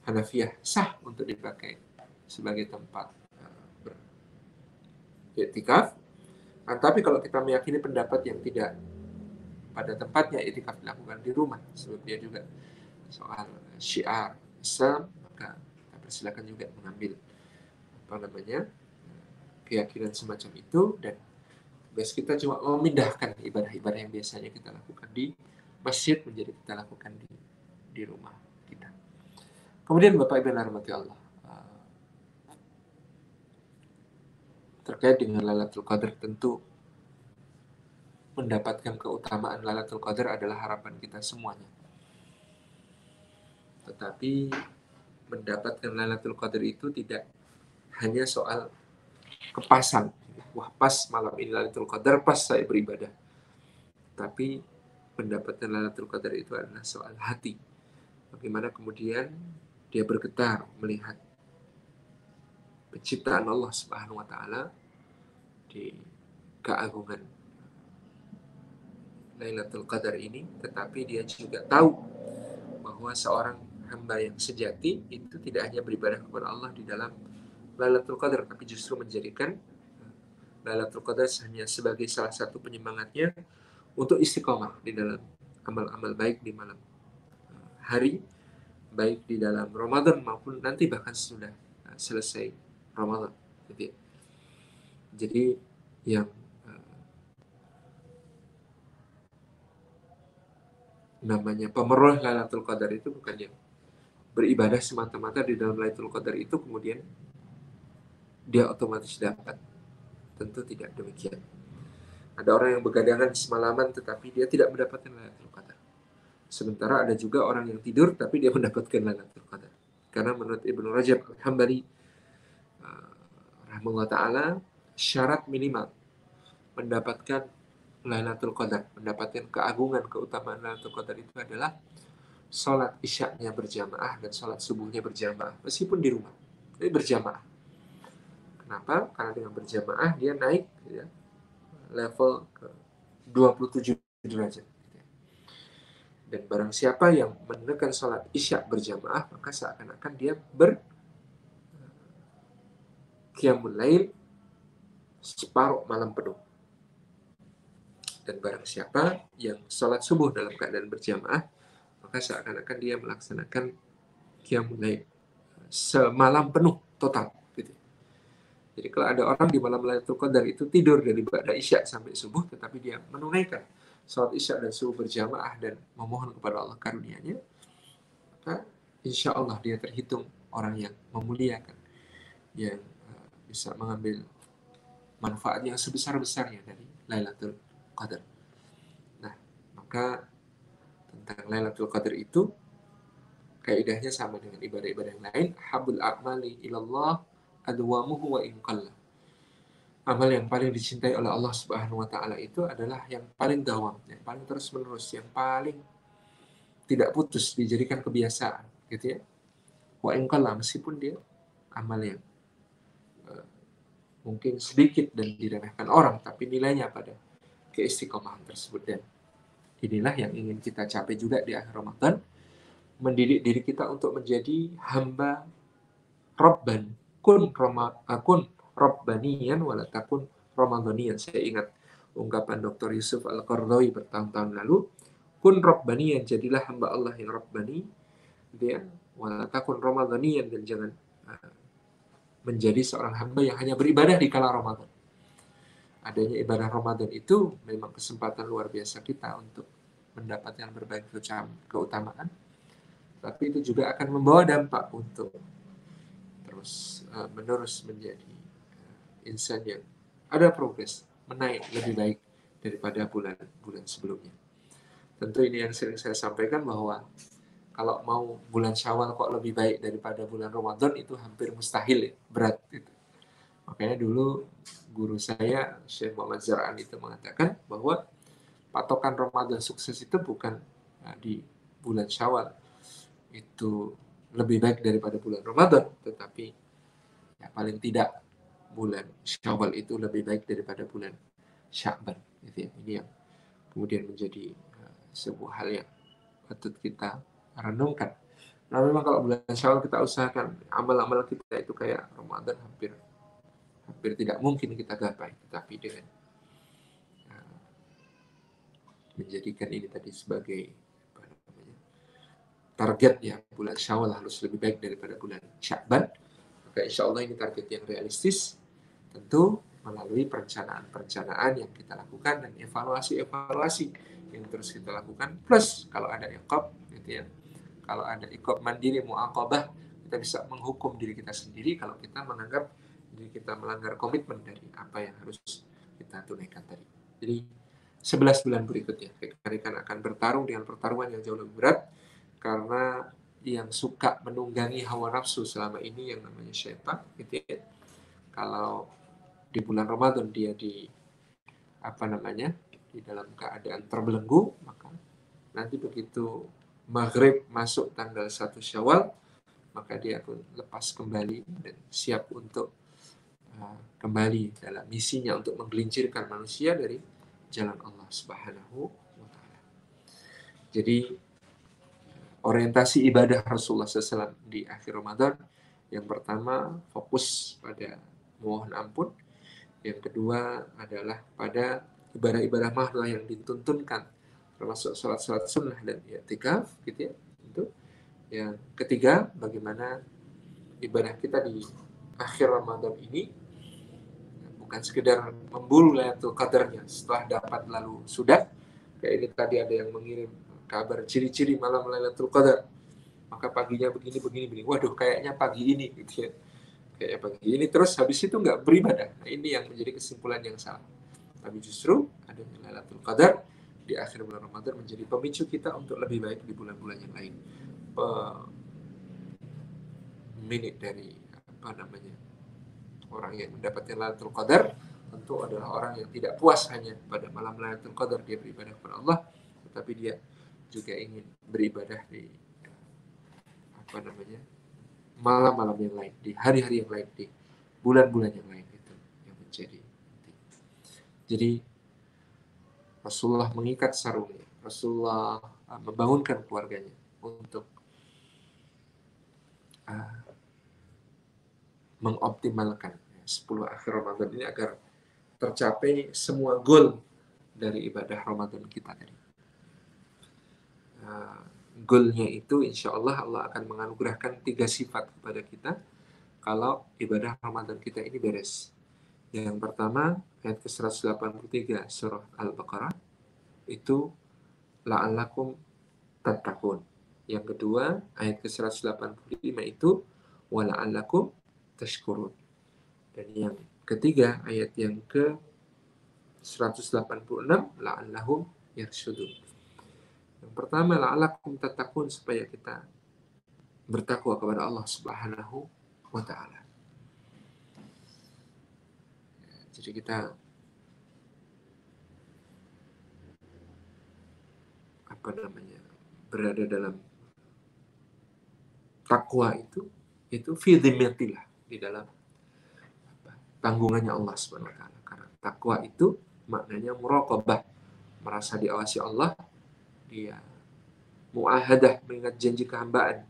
C: Hanafiyah sah untuk dipakai sebagai tempat i'tikaf. Nah, tapi kalau kita meyakini pendapat yang tidak pada tempatnya i'tikaf dilakukan di rumah, sebab dia juga soal syiar Islam, maka kita persilakan juga mengambil keyakinan semacam itu, dan tugas kita cuma memindahkan ibadah-ibadah yang biasanya kita lakukan di masjid menjadi kita lakukan di rumah kita. Kemudian Bapak Ibu yang dirahmati Allah, terkait dengan Lailatul Qadar, tentu mendapatkan keutamaan Lailatul Qadar adalah harapan kita semuanya. Tetapi mendapatkan Lailatul Qadar itu tidak hanya soal kepasan. Wah, pas malam ini Lailatul Qadar, pas saya beribadah. Tapi mendapatkan Lailatul Qadar itu adalah soal hati. Bagaimana kemudian dia bergetar melihat penciptaan Allah Subhanahu wa taala di keagungan Lailatul Qadar ini, tetapi dia juga tahu bahwa seorang hamba yang sejati itu tidak hanya beribadah kepada Allah di dalam Lailatul Qadar, tapi justru menjadikan Lailatul Qadar hanya sebagai salah satu penyemangatnya untuk istiqomah di dalam amal-amal baik di malam hari, baik di dalam Ramadan maupun nanti bahkan sudah selesai Ramadan. Jadi yang namanya pemeroh Lailatul Qadar itu bukan yang beribadah semata-mata di dalam Lailatul Qadar itu kemudian dia otomatis dapat. Tentu tidak demikian. Ada orang yang begadangan semalaman tetapi dia tidak mendapatkan Lailatul Qadar. Sementara ada juga orang yang tidur tapi dia mendapatkan Lailatul Qadar. Karena menurut Ibnu Rajab Al-Hambali rahimahullah taala, syarat minimal mendapatkan Lailatul Qadar, mendapatkan keagungan, keutamaan Lailatul Qadar itu adalah sholat isyaknya berjamaah dan sholat subuhnya berjamaah, meskipun di rumah, tapi berjamaah. Kenapa? Karena dengan berjamaah dia naik ya, level ke 27 derajat. Dan barang siapa yang menunaikan sholat isya berjamaah, maka seakan-akan dia qiyamul lail separuh malam penuh. Dan barang siapa yang sholat subuh dalam keadaan berjamaah, maka seakan-akan dia melaksanakan qiyamul lail semalam penuh total gitu. Jadi kalau ada orang di malam Lailatul Qadar itu tidur dari ba'da isya sampai subuh, tetapi dia menunaikan sholat isya dan subuh berjamaah dan memohon kepada Allah karunia-Nya, maka insya Allah dia terhitung orang yang memuliakan, yang bisa mengambil manfaat yang sebesar-besarnya dari Lailatul Qadar. Nah, maka tentang Lailatul Qadar itu kaidahnya sama dengan ibadah-ibadah yang lain. Habul a'mali ilallah adwamuhu wa in qalla. Amal yang paling dicintai oleh Allah Subhanahu wa taala itu adalah yang paling dawam, yang paling terus-menerus, yang paling tidak putus, dijadikan kebiasaan, gitu ya. Wa in qalla, meskipun dia amal yang mungkin sedikit dan diremehkan orang, tapi nilainya pada keistiqomahan tersebut. Dan inilah yang ingin kita capai juga di akhir Ramadan, mendidik diri kita untuk menjadi hamba Rabban, kun Rabbaniyan wala takun Ramadhaniyan. Saya ingat ungkapan Dr. Yusuf Al-Qardawi bertahun-tahun lalu, kun Rabbaniyan, jadilah hamba Allah yang Rabbani, dia wala takun Ramadhaniyan, dan jangan menjadi seorang hamba yang hanya beribadah di kala Ramadan. Adanya ibadah Ramadan itu memang kesempatan luar biasa kita untuk mendapatkan berbagai keutamaan, tapi itu juga akan membawa dampak untuk terus menerus menjadi insan yang ada progres, menaik lebih baik daripada bulan-bulan sebelumnya. Tentu ini yang sering saya sampaikan, bahwa kalau mau bulan Syawal kok lebih baik daripada bulan Ramadan itu hampir mustahil ya, berat gitu. Makanya dulu guru saya Syekh Muhammad Zar'an itu mengatakan bahwa patokan Ramadan sukses itu bukan di bulan Syawal itu lebih baik daripada bulan Ramadan, tetapi ya paling tidak bulan Syawal itu lebih baik daripada bulan Sya'ban. Gitu ya. Ini yang kemudian menjadi sebuah hal yang patut kita renungkan. Nah, memang kalau bulan Syawal kita usahakan amal-amal kita itu kayak Ramadan hampir tidak mungkin kita gapai, tetapi dengan menjadikan ini tadi sebagai target ya, bulan Syawal harus lebih baik daripada bulan Sya'ban, maka insya Allah ini target yang realistis, tentu melalui perencanaan-perencanaan yang kita lakukan dan evaluasi-evaluasi yang terus kita lakukan, plus kalau ada iqab gitu ya, kalau ada iqab mandiri mu'aqabah, kita bisa menghukum diri kita sendiri kalau kita menganggap diri kita melanggar komitmen dari apa yang harus kita tunaikan tadi. Jadi 11 bulan berikutnya rekan-rekan akan bertarung dengan pertarungan yang jauh lebih berat, karena yang suka menunggangi hawa nafsu selama ini yang namanya syaitan gitu ya, kalau di bulan Ramadan dia di dalam keadaan terbelenggu, maka nanti begitu maghrib masuk tanggal 1 Syawal, maka dia akan lepas kembali dan siap untuk kembali dalam misinya untuk menggelincirkan manusia dari jalan Allah Subhanahu wa taala. Jadi orientasi ibadah Rasulullah SAW di akhir Ramadan, yang pertama fokus pada mohon ampun, yang kedua adalah pada ibadah-ibadah mahdoh yang dituntunkan, termasuk sholat-sholat sunnah dan i'tikaf gitu ya. Itu yang ketiga, bagaimana ibadah kita di akhir Ramadan ini bukan sekedar memburu Lailatul Qadarnya setelah dapat lalu sudah. Kayak ini tadi ada yang mengirim kabar ciri-ciri malam Lailatul Qadar, maka paginya begini. Waduh, kayaknya pagi ini gitu ya. Kayak pagi ini terus habis itu nggak beribadah. Nah, ini yang menjadi kesimpulan yang salah. Tapi justru adanya Lailatul Qadar di akhir bulan Ramadan menjadi pemicu kita untuk lebih baik di bulan-bulan yang lain. Pemilik dari orang yang mendapatkan Lailatul Qadar tentu adalah orang yang tidak puas hanya pada malam Lailatul Qadar dia beribadah kepada Allah, tetapi dia juga ingin beribadah di malam-malam yang lain, di hari-hari yang lain, di bulan-bulan yang lain. Itu yang menjadi penting. Jadi Rasulullah mengikat sarungnya, Rasulullah membangunkan keluarganya untuk mengoptimalkan 10 akhir Ramadan ini agar tercapai semua goal dari ibadah Ramadan kita tadi. Goalnya itu insya Allah akan menganugerahkan 3 sifat kepada kita kalau ibadah Ramadan kita ini beres. Yang pertama, ayat ke-183 surah Al-Baqarah itu la'allakum tattaqun. Yang kedua, ayat ke-185 itu wala'allakum tashkurun. Dan yang ketiga, ayat yang ke-186 la'allahum yarshudun. Yang pertama, la'allakum tattaqun, supaya kita bertakwa kepada Allah Subhanahu wa ta'ala. Jadi kita berada dalam takwa itu fi dhimmatillah, di dalam tanggungannya Allah Subhanahu wa taala. Karena takwa itu maknanya muraqabah, merasa diawasi Allah, dia muahadah, mengingat janji kehambaan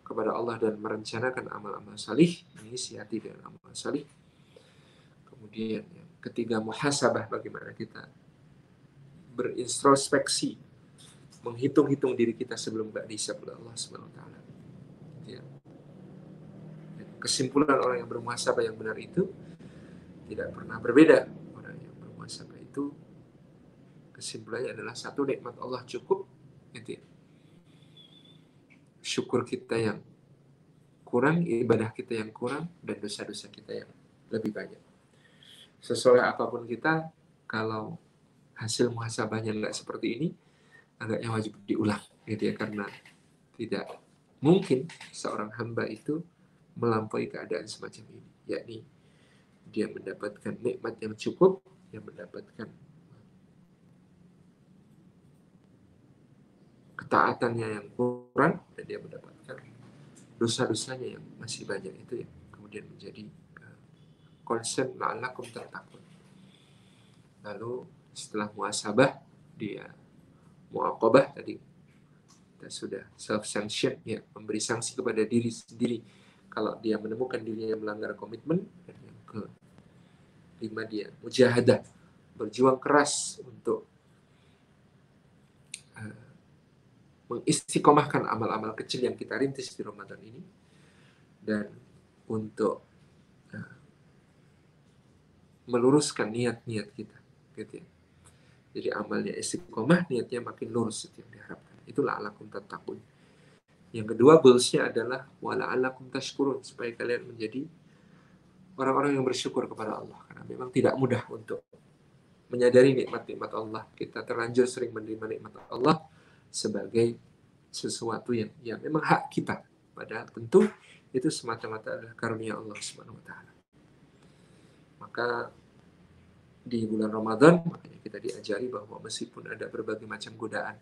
C: kepada Allah dan merencanakan amal-amal salih, menginisiasi dengan amal salih. Kemudian yang ketiga, muhasabah, bagaimana kita berintrospeksi, menghitung-hitung diri kita sebelum dihisab oleh Allah Subhanahu wa taala. Ya. Kesimpulan orang yang bermuhasabah yang benar itu tidak pernah berbeda. Orang yang bermuhasabah itu kesimpulannya adalah satu, nikmat Allah cukup, gitu ya. Syukur kita yang kurang, ibadah kita yang kurang, dan dosa-dosa kita yang lebih banyak. Sesoleh apapun kita, kalau hasil muhasabahnya nggak seperti ini, agaknya wajib diulang, gitu ya, karena tidak mungkin seorang hamba itu melampaui keadaan semacam ini, yakni dia mendapatkan nikmat yang cukup, yang mendapatkan ketaatannya yang kurang, dan dia mendapatkan dosa-dosanya yang masih banyak, itu yang kemudian menjadi concern la'allakum tattaqun. Lalu setelah muhasabah, dia muaqabah, tadi kita sudah self-sanction, ya, memberi sanksi kepada diri sendiri kalau dia menemukan dirinya melanggar komitmen. Dan yang kelima, dia mujahadah, berjuang keras untuk mengistiqomahkan amal-amal kecil yang kita rintis di Ramadan ini, dan untuk meluruskan niat-niat kita, gitu ya. Jadi amalnya istiqomah, niatnya makin lurus, itu yang diharapkan. Itulah la'allakum tattaqun. Yang kedua, goalsnya adalah wala'allakum tashkurun, supaya kalian menjadi orang-orang yang bersyukur kepada Allah. Karena memang tidak mudah untuk menyadari nikmat-nikmat Allah. Kita terlanjur sering menerima nikmat Allah sebagai sesuatu yang memang hak kita. Padahal tentu itu semata-mata adalah karunia Allah Subhanahu wa taala. Maka di bulan Ramadan, makanya kita diajari bahwa meskipun ada berbagai macam godaan,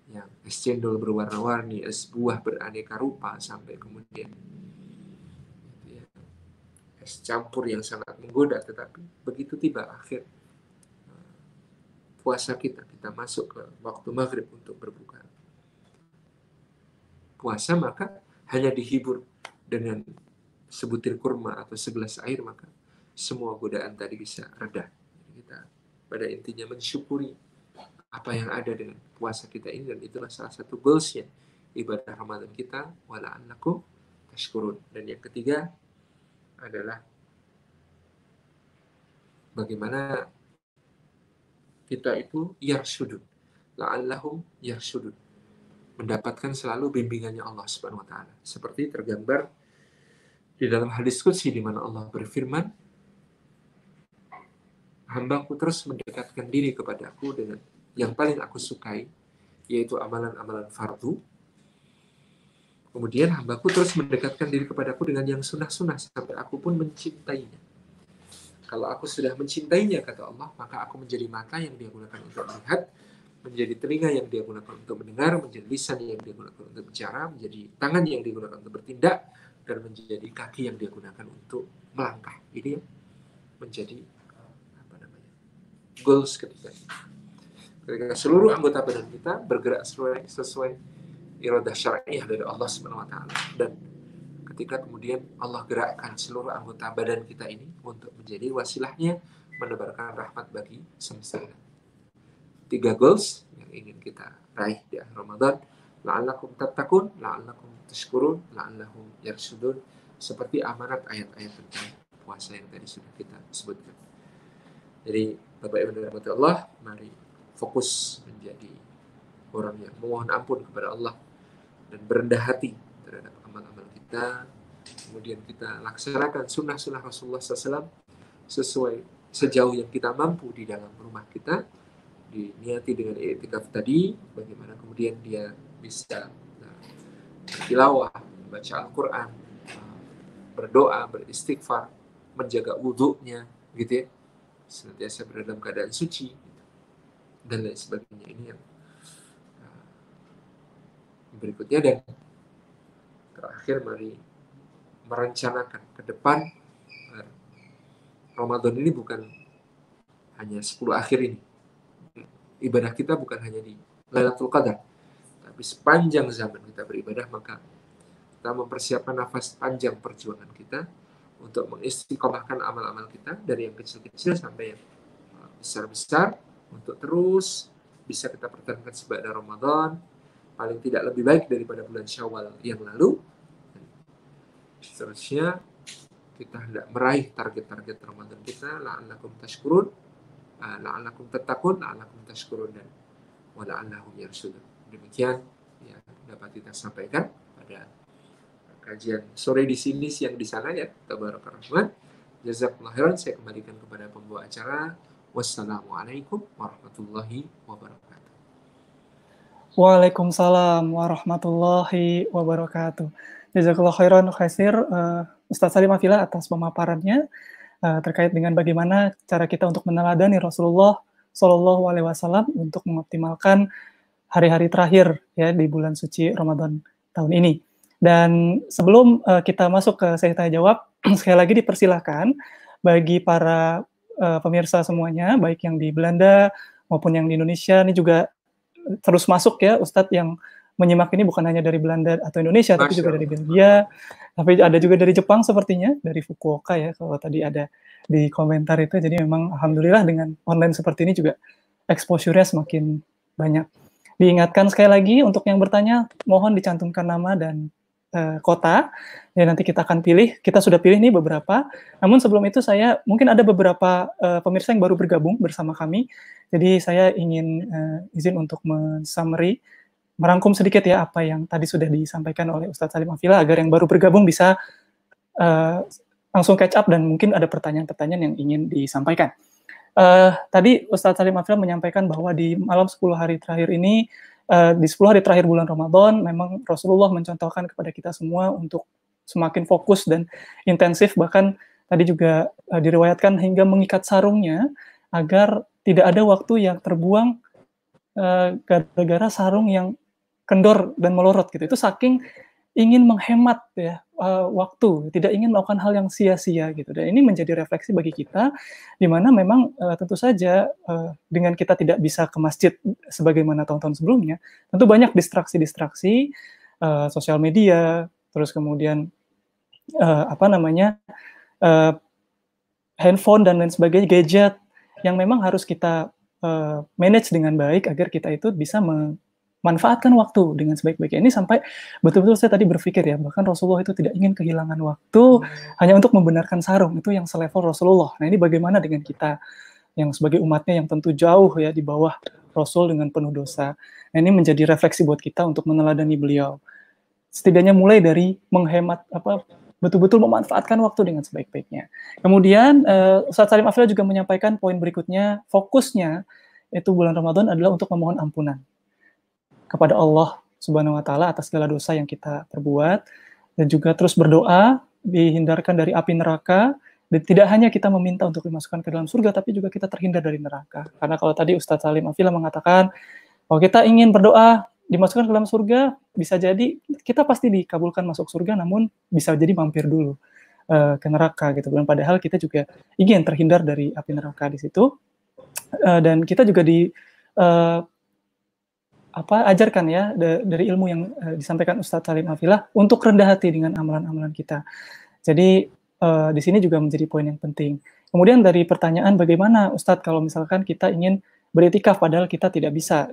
C: yang es cendol berwarna-warni, es buah beraneka rupa, sampai kemudian ya, es campur yang sangat menggoda, tetapi begitu tiba akhir puasa kita masuk ke waktu maghrib untuk berbuka puasa, maka hanya dihibur dengan sebutir kurma atau segelas air, maka semua godaan tadi bisa reda. Kita pada intinya mensyukuri apa yang ada dengan puasa kita ini, dan itulah salah satu goalsnya ibadah Ramadan kita, wala'allakum tashkurun. Dan yang ketiga adalah bagaimana kita itu yarshudun, la'allahum yarshudun, mendapatkan selalu bimbingannya Allah Subhanahu wa taala, seperti tergambar di dalam hadis qudsi di mana Allah berfirman, hambaku terus mendekatkan diri kepadaku dengan yang paling aku sukai, yaitu amalan-amalan fardu. Kemudian hambaku terus mendekatkan diri kepadaku dengan yang sunnah-sunnah, sampai aku pun mencintainya. Kalau aku sudah mencintainya, kata Allah, maka aku menjadi mata yang dia gunakan untuk melihat, menjadi telinga yang dia gunakan untuk mendengar, menjadi lisan yang dia gunakan untuk bicara, menjadi tangan yang dia gunakan untuk bertindak, dan menjadi kaki yang dia gunakan untuk melangkah. Ini menjadi goals ketika seluruh anggota badan kita bergerak sesuai iradah syar'iyah dari Allah Subhanahu wa taala. Dan ketika kemudian Allah gerakkan seluruh anggota badan kita ini untuk menjadi wasilahnya menebarkan rahmat bagi semesta. 3 goals yang ingin kita raih di akhir Ramadan. La'allakum tattaqun, la'allakum tashkurun, la'allahum yarsudun, seperti amanat ayat-ayat tentang puasa yang tadi sudah kita sebutkan. Jadi Bapak Ibu dan Allah, mari fokus menjadi orang yang memohon ampun kepada Allah dan berendah hati terhadap amal-amal kita. Kemudian kita laksanakan sunnah-sunnah Rasulullah SAW sesuai sejauh yang kita mampu di dalam rumah kita. Diniati dengan i'tikaf tadi, bagaimana kemudian dia bisa bertilawah, membaca Al-Quran, berdoa, beristighfar, menjaga wudhunya, gitu ya, senantiasa berada dalam keadaan suci, dan lain sebagainya. Ini yang berikutnya. Dan terakhir, mari merencanakan ke depan. Ramadan ini bukan hanya 10 akhir ini. Ibadah kita bukan hanya di Lailatul Qadar, tapi sepanjang zaman kita beribadah, maka kita mempersiapkan nafas panjang perjuangan kita untuk mengistiqomahkan amal-amal kita dari yang kecil-kecil sampai yang besar-besar, untuk terus bisa kita pertahankan sebagai Ramadan, paling tidak lebih baik daripada bulan Syawal yang lalu. Seterusnya kita hendak meraih target-target Ramadan kita. La'allakum tashkurun, la'allakum tattaqun, la'allakum tashkurun, dan wa la'allahum yarsudun. Demikian yang dapat kita sampaikan pada kajian sore di sini, siang di sana, ya. Tabarakallah rahman. Jazakumullah khairan. Saya kembalikan kepada pembawa acara. Wassalamualaikum warahmatullahi wabarakatuh.
A: Waalaikumsalam warahmatullahi wabarakatuh. Jazakallah khairan khair Ustaz Salim Afila atas pemaparannya terkait dengan bagaimana cara kita untuk meneladani Rasulullah Shallallahu Alaihi Wasallam untuk mengoptimalkan hari-hari terakhir ya di bulan suci Ramadan tahun ini. Dan sebelum kita masuk ke sesi tanya jawab, sekali lagi dipersilahkan bagi para pemirsa semuanya, baik yang di Belanda maupun yang di Indonesia, ini juga terus masuk ya, Ustadz yang menyimak ini bukan hanya dari Belanda atau Indonesia, tapi juga dari Belgia, tapi ada juga dari Jepang sepertinya, dari Fukuoka ya, kalau tadi ada di komentar itu. Jadi memang Alhamdulillah dengan online seperti ini juga exposure-nya semakin banyak. Diingatkan sekali lagi untuk yang bertanya, mohon dicantumkan nama dan kota, ya nanti kita akan pilih. Kita sudah pilih nih beberapa, namun sebelum itu saya, mungkin ada beberapa pemirsa yang baru bergabung bersama kami, jadi saya ingin izin untuk men-summary, merangkum sedikit ya apa yang tadi sudah disampaikan oleh Ustadz Salim Afila, agar yang baru bergabung bisa langsung catch up dan mungkin ada pertanyaan-pertanyaan yang ingin disampaikan. Tadi Ustadz Salim Afila menyampaikan bahwa di malam 10 hari terakhir ini, di 10 hari terakhir bulan Ramadan, memang Rasulullah mencontohkan kepada kita semua untuk semakin fokus dan intensif, bahkan tadi juga diriwayatkan hingga mengikat sarungnya agar tidak ada waktu yang terbuang gara-gara sarung yang kendor dan melorot gitu. Itu saking ingin menghemat ya waktu, tidak ingin melakukan hal yang sia-sia gitu. Dan ini menjadi refleksi bagi kita, di mana memang tentu saja dengan kita tidak bisa ke masjid sebagaimana tahun-tahun sebelumnya, tentu banyak distraksi-distraksi, sosial media, terus kemudian handphone dan lain sebagainya, gadget, yang memang harus kita manage dengan baik agar kita itu bisa memanfaatkan waktu dengan sebaik-baiknya. Ini sampai betul-betul saya tadi berpikir ya, bahkan Rasulullah itu tidak ingin kehilangan waktu hanya untuk membenarkan sarung, itu yang selevel Rasulullah. Nah ini bagaimana dengan kita yang sebagai umatnya yang tentu jauh ya di bawah Rasul dengan penuh dosa. Nah ini menjadi refleksi buat kita untuk meneladani beliau. Setidaknya mulai dari menghemat betul-betul memanfaatkan waktu dengan sebaik-baiknya. Kemudian Ustadz Salim Afila juga menyampaikan poin berikutnya, fokusnya itu bulan Ramadan adalah untuk memohon ampunan kepada Allah Subhanahu wa taala atas segala dosa yang kita perbuat, dan juga terus berdoa dihindarkan dari api neraka, dan tidak hanya kita meminta untuk dimasukkan ke dalam surga, tapi juga kita terhindar dari neraka. Karena kalau tadi Ustadz Salim Afila mengatakan kalau kita ingin berdoa dimasukkan ke dalam surga, bisa jadi kita pasti dikabulkan masuk surga, namun bisa jadi mampir dulu ke neraka gitu. Dan padahal kita juga ingin terhindar dari api neraka di situ. Dan kita juga ajarkan ya dari ilmu yang disampaikan Ustadz Salim Afillah untuk rendah hati dengan amalan-amalan kita. Jadi di sini juga menjadi poin yang penting. Kemudian dari pertanyaan bagaimana Ustadz kalau misalkan kita ingin beritikaf padahal kita tidak bisa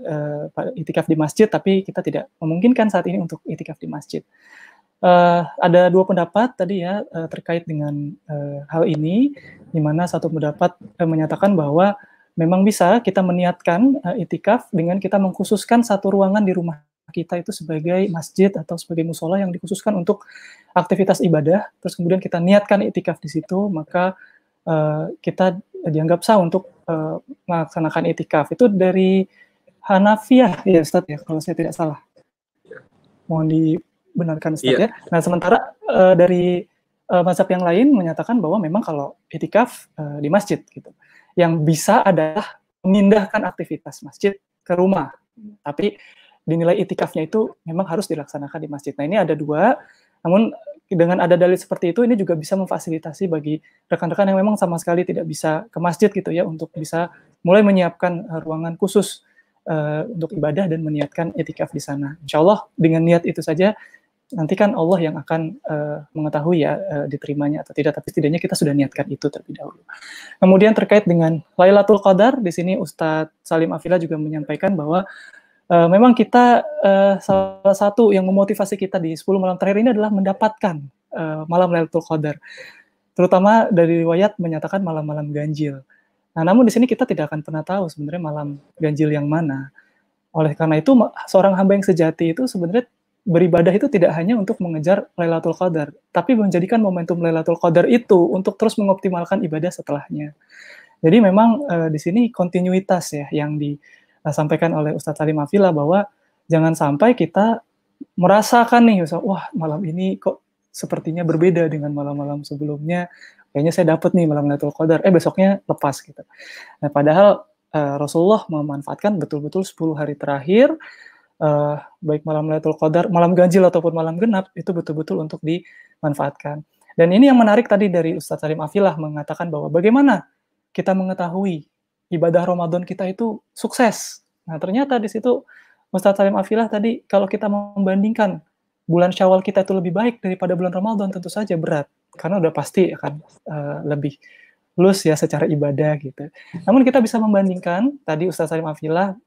A: itikaf di masjid, tapi kita tidak memungkinkan saat ini untuk itikaf di masjid. Ada dua pendapat tadi ya terkait dengan hal ini, di mana satu pendapat menyatakan bahwa memang bisa kita meniatkan itikaf dengan kita mengkhususkan satu ruangan di rumah kita itu sebagai masjid atau sebagai musola yang dikhususkan untuk aktivitas ibadah, terus kemudian kita niatkan itikaf di situ, maka kita dianggap sah untuk melaksanakan itikaf. Itu dari Hanafiyah ya Ustadz ya, kalau saya tidak salah. Mohon dibenarkan Ustadz ya. Nah sementara dari mazhab yang lain menyatakan bahwa memang kalau itikaf di masjid gitu, yang bisa adalah memindahkan aktivitas masjid ke rumah, tapi dinilai itikafnya itu memang harus dilaksanakan di masjid. Nah ini ada dua, namun dengan ada dalil seperti itu, ini juga bisa memfasilitasi bagi rekan-rekan yang memang sama sekali tidak bisa ke masjid gitu ya, untuk bisa mulai menyiapkan ruangan khusus untuk ibadah dan meniatkan itikaf di sana. Insya Allah dengan niat itu saja, nanti kan Allah yang akan mengetahui ya diterimanya atau tidak, tapi setidaknya kita sudah niatkan itu terlebih dahulu. Kemudian terkait dengan Lailatul Qadar, di sini Ustadz Salim Afillah juga menyampaikan bahwa memang kita salah satu yang memotivasi kita di 10 malam terakhir ini adalah mendapatkan malam Lailatul Qadar. Terutama dari riwayat menyatakan malam-malam ganjil. Nah, namun di sini kita tidak akan pernah tahu sebenarnya malam ganjil yang mana. Oleh karena itu, seorang hamba yang sejati itu sebenarnya beribadah itu tidak hanya untuk mengejar Lailatul Qadar, tapi menjadikan momentum Lailatul Qadar itu untuk terus mengoptimalkan ibadah setelahnya. Jadi memang di sini kontinuitas ya yang disampaikan oleh Ustadz Salim Afillah, bahwa jangan sampai kita merasakan nih, wah malam ini kok sepertinya berbeda dengan malam-malam sebelumnya, kayaknya saya dapat nih malam Lailatul Qadar, besoknya lepas gitu. Nah, padahal Rasulullah memanfaatkan betul-betul 10 hari terakhir, baik malam Lailatul Qadar, malam ganjil ataupun malam genap, itu betul-betul untuk dimanfaatkan. Dan ini yang menarik tadi dari Ustadz Salim Afillah mengatakan bahwa bagaimana kita mengetahui ibadah Ramadan kita itu sukses. Nah, ternyata di situ Ustadz Salim Afillah tadi, kalau kita membandingkan bulan Syawal kita itu lebih baik daripada bulan Ramadan, tentu saja berat, karena udah pasti akan lebih lulus ya secara ibadah gitu. Namun kita bisa membandingkan, tadi Ustadz Salim Afillah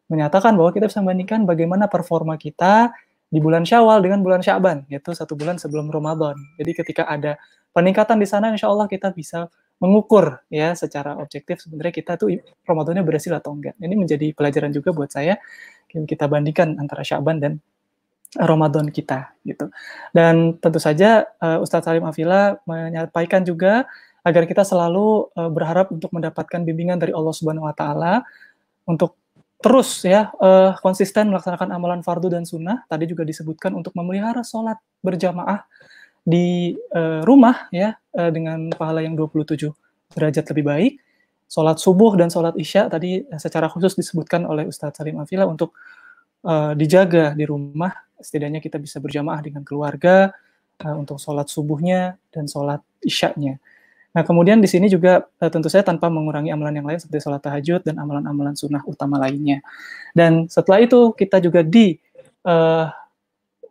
A: menyatakan bahwa kita bisa membandingkan bagaimana performa kita di bulan Syawal dengan bulan Sya'ban, yaitu 1 bulan sebelum Ramadan. Jadi ketika ada peningkatan di sana, insya Allah kita bisa mengukur ya secara objektif sebenarnya kita tuh Ramadannya berhasil atau enggak. Ini menjadi pelajaran juga buat saya, kita bandingkan antara Sya'ban dan Ramadan kita gitu. Dan tentu saja Ustadz Salim Afillah menyampaikan juga agar kita selalu berharap untuk mendapatkan bimbingan dari Allah Subhanahu wa taala untuk terus ya konsisten melaksanakan amalan fardu dan sunnah. Tadi juga disebutkan untuk memelihara sholat berjamaah di rumah ya dengan pahala yang 27 derajat lebih baik. Sholat subuh dan sholat isya tadi secara khusus disebutkan oleh Ustadz Salim Afillah untuk dijaga di rumah, setidaknya kita bisa berjamaah dengan keluarga untuk sholat subuhnya dan sholat isyanya. Nah, kemudian di sini juga tentu saja tanpa mengurangi amalan yang lain seperti sholat tahajud dan amalan-amalan sunnah utama lainnya. Dan setelah itu kita juga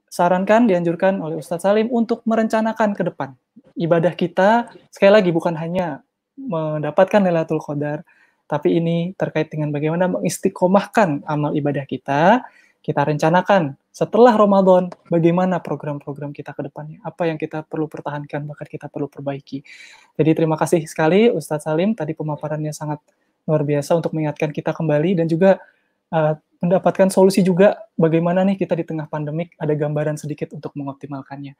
A: dianjurkan oleh Ustadz Salim untuk merencanakan ke depan ibadah kita. Sekali lagi bukan hanya mendapatkan Lailatul Qadar, tapi ini terkait dengan bagaimana mengistiqomahkan amal ibadah kita. Kita rencanakan setelah Ramadan bagaimana program-program kita ke depannya, apa yang kita perlu pertahankan, bahkan kita perlu perbaiki. Jadi terima kasih sekali Ustadz Salim, tadi pemaparannya sangat luar biasa untuk mengingatkan kita kembali dan juga mendapatkan solusi juga bagaimana nih kita di tengah pandemik ada gambaran sedikit untuk mengoptimalkannya.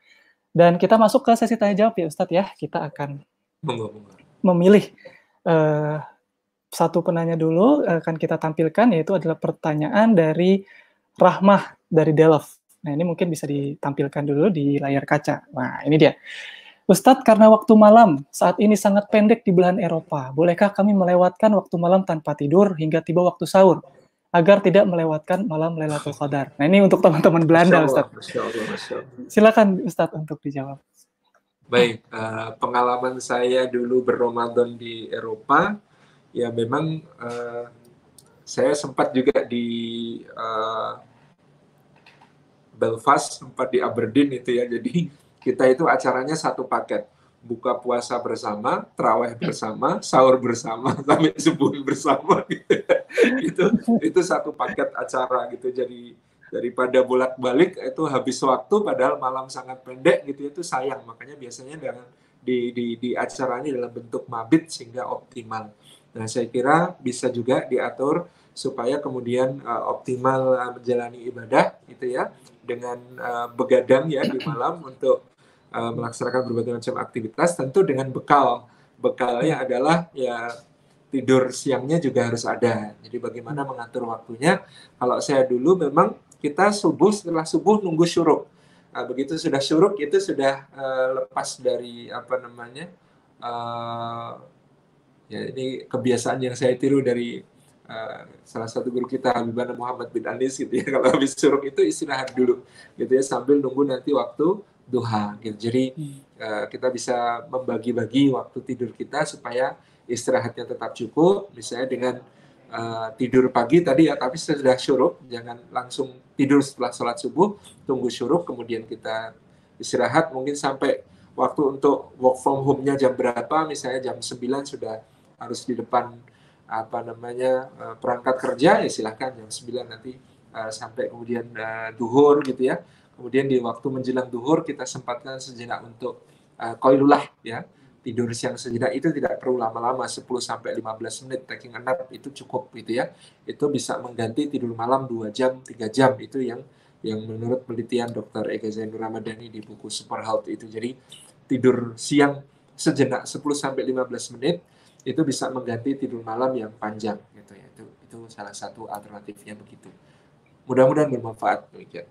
A: Dan kita masuk ke sesi tanya jawab ya Ustadz ya, kita akan memilih satu penanya dulu akan kita tampilkan, yaitu adalah pertanyaan dari Rahmah dari Delft. Nah, ini mungkin bisa ditampilkan dulu di layar kaca. Nah, ini dia. Ustadz, karena waktu malam saat ini sangat pendek di belahan Eropa, bolehkah kami melewatkan waktu malam tanpa tidur hingga tiba waktu sahur, agar tidak melewatkan malam Lailatul Qadar? Nah, ini untuk teman-teman Belanda, Ustadz. Masya Allah. Silakan Ustadz untuk dijawab.
C: Baik, pengalaman saya dulu berRamadan di Eropa, ya memang Saya sempat juga di Belfast, sempat di Aberdeen itu ya. Jadi kita itu acaranya satu paket. Buka puasa bersama, tarawih bersama, sahur bersama, sampai subuh bersama gitu. Itu satu paket acara gitu. Jadi daripada bolak-balik itu habis waktu padahal malam sangat pendek gitu, itu sayang. Makanya biasanya dengan di acaranya dalam bentuk mabit sehingga optimal. Nah, saya kira bisa juga diatur supaya kemudian optimal menjalani ibadah gitu ya, dengan begadang ya di malam untuk melaksanakan berbagai macam aktivitas, tentu dengan bekalnya adalah ya tidur siangnya juga harus ada. Jadi bagaimana mengatur waktunya? Kalau saya dulu memang kita setelah subuh nunggu syuruk. Nah, begitu sudah syuruk itu sudah lepas dari apa namanya, ya ini kebiasaan yang saya tiru dari salah satu guru kita, Habibana Muhammad bin Anis gitu ya. Kalau habis syuruk itu istirahat dulu gitu ya, sambil nunggu nanti waktu duha gitu. Jadi kita bisa membagi-bagi waktu tidur kita supaya istirahatnya tetap cukup, misalnya dengan tidur pagi tadi ya, tapi sudah syuruk, jangan langsung tidur setelah sholat subuh, tunggu syuruk kemudian kita istirahat, mungkin sampai waktu untuk work from home-nya jam berapa, misalnya jam 9 sudah harus di depan apa namanya perangkat kerja, ya silahkan jam 9 nanti sampai kemudian duhur gitu ya. Kemudian di waktu menjelang duhur kita sempatkan sejenak untuk qailulah ya, tidur siang sejenak. Itu tidak perlu lama-lama, 10 sampai 15 menit taking a nap itu cukup gitu ya. Itu bisa mengganti tidur malam 2 jam, 3 jam, itu yang menurut penelitian Dr. Eka Zainur Ramadhani di buku Super Health itu. Jadi tidur siang sejenak 10 sampai 15 menit itu bisa mengganti tidur malam yang panjang gitu ya. Itu salah satu alternatifnya begitu. Mudah-mudahan bermanfaat demikian.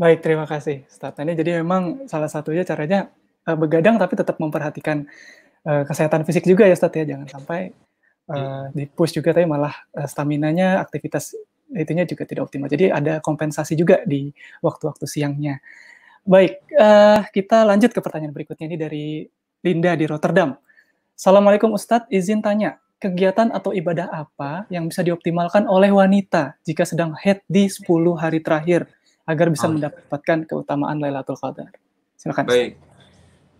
A: Baik, terima kasih Ustaz. Ini jadi memang salah satunya caranya begadang tapi tetap memperhatikan kesehatan fisik juga ya Ustaz ya. Jangan sampai di-push juga tapi malah staminanya, aktivitas itunya juga tidak optimal. Jadi ada kompensasi juga di waktu-waktu siangnya. Baik, kita lanjut ke pertanyaan berikutnya ini dari Linda di Rotterdam. Assalamualaikum Ustadz, izin tanya, kegiatan atau ibadah apa yang bisa dioptimalkan oleh wanita jika sedang haid di 10 hari terakhir agar bisa mendapatkan keutamaan Lailatul Qadar? Silakan.
C: Baik,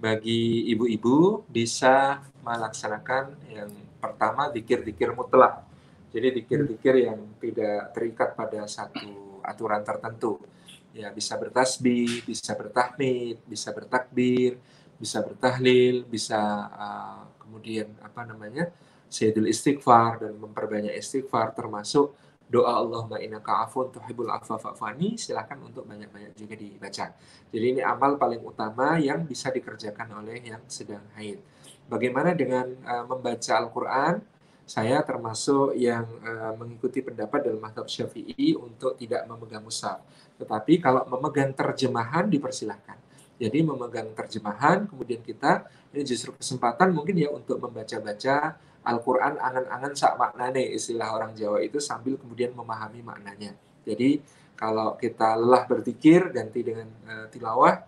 C: bagi ibu-ibu bisa melaksanakan yang pertama zikir-zikir mutlak. Jadi zikir-zikir yang tidak terikat pada satu aturan tertentu. Ya, bisa bertasbih, bisa bertahmid, bisa bertakbir, bisa bertahlil, bisa kemudian apa namanya, sayyidul istighfar dan memperbanyak istighfar, termasuk doa Allahumma innaka afun tuhibbul afwa fa'fani, silakan untuk banyak-banyak juga dibaca. Jadi ini amal paling utama yang bisa dikerjakan oleh yang sedang haid. Bagaimana dengan membaca Al-Quran? Saya termasuk yang mengikuti pendapat dalam mazhab Syafi'i untuk tidak memegang mushaf. Tetapi kalau memegang terjemahan dipersilahkan. Jadi memegang terjemahan, kemudian kita, ini justru kesempatan mungkin ya untuk membaca-baca Al-Quran angan-angan sak maknane, istilah orang Jawa itu, sambil kemudian memahami maknanya. Jadi kalau kita lelah berzikir, ganti dengan tilawah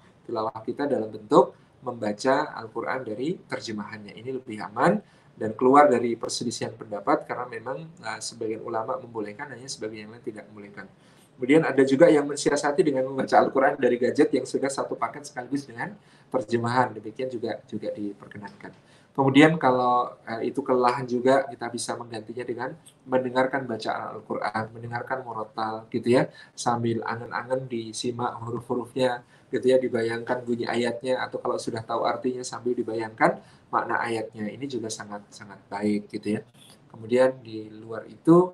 C: kita dalam bentuk membaca Al-Quran dari terjemahannya. Ini lebih aman dan keluar dari perselisihan pendapat, karena memang sebagian ulama membolehkan, hanya sebagian yang lain tidak membolehkan. Kemudian ada juga yang mensiasati dengan membaca Al-Quran dari gadget yang sudah satu paket sekaligus dengan terjemahan. Demikian juga diperkenankan. Kemudian kalau itu kelelahan juga, kita bisa menggantinya dengan mendengarkan bacaan Al-Quran, mendengarkan murattal gitu ya, sambil angan-angan disimak huruf-hurufnya gitu ya, dibayangkan bunyi ayatnya, atau kalau sudah tahu artinya sambil dibayangkan makna ayatnya. Ini juga sangat-sangat baik gitu ya. Kemudian di luar itu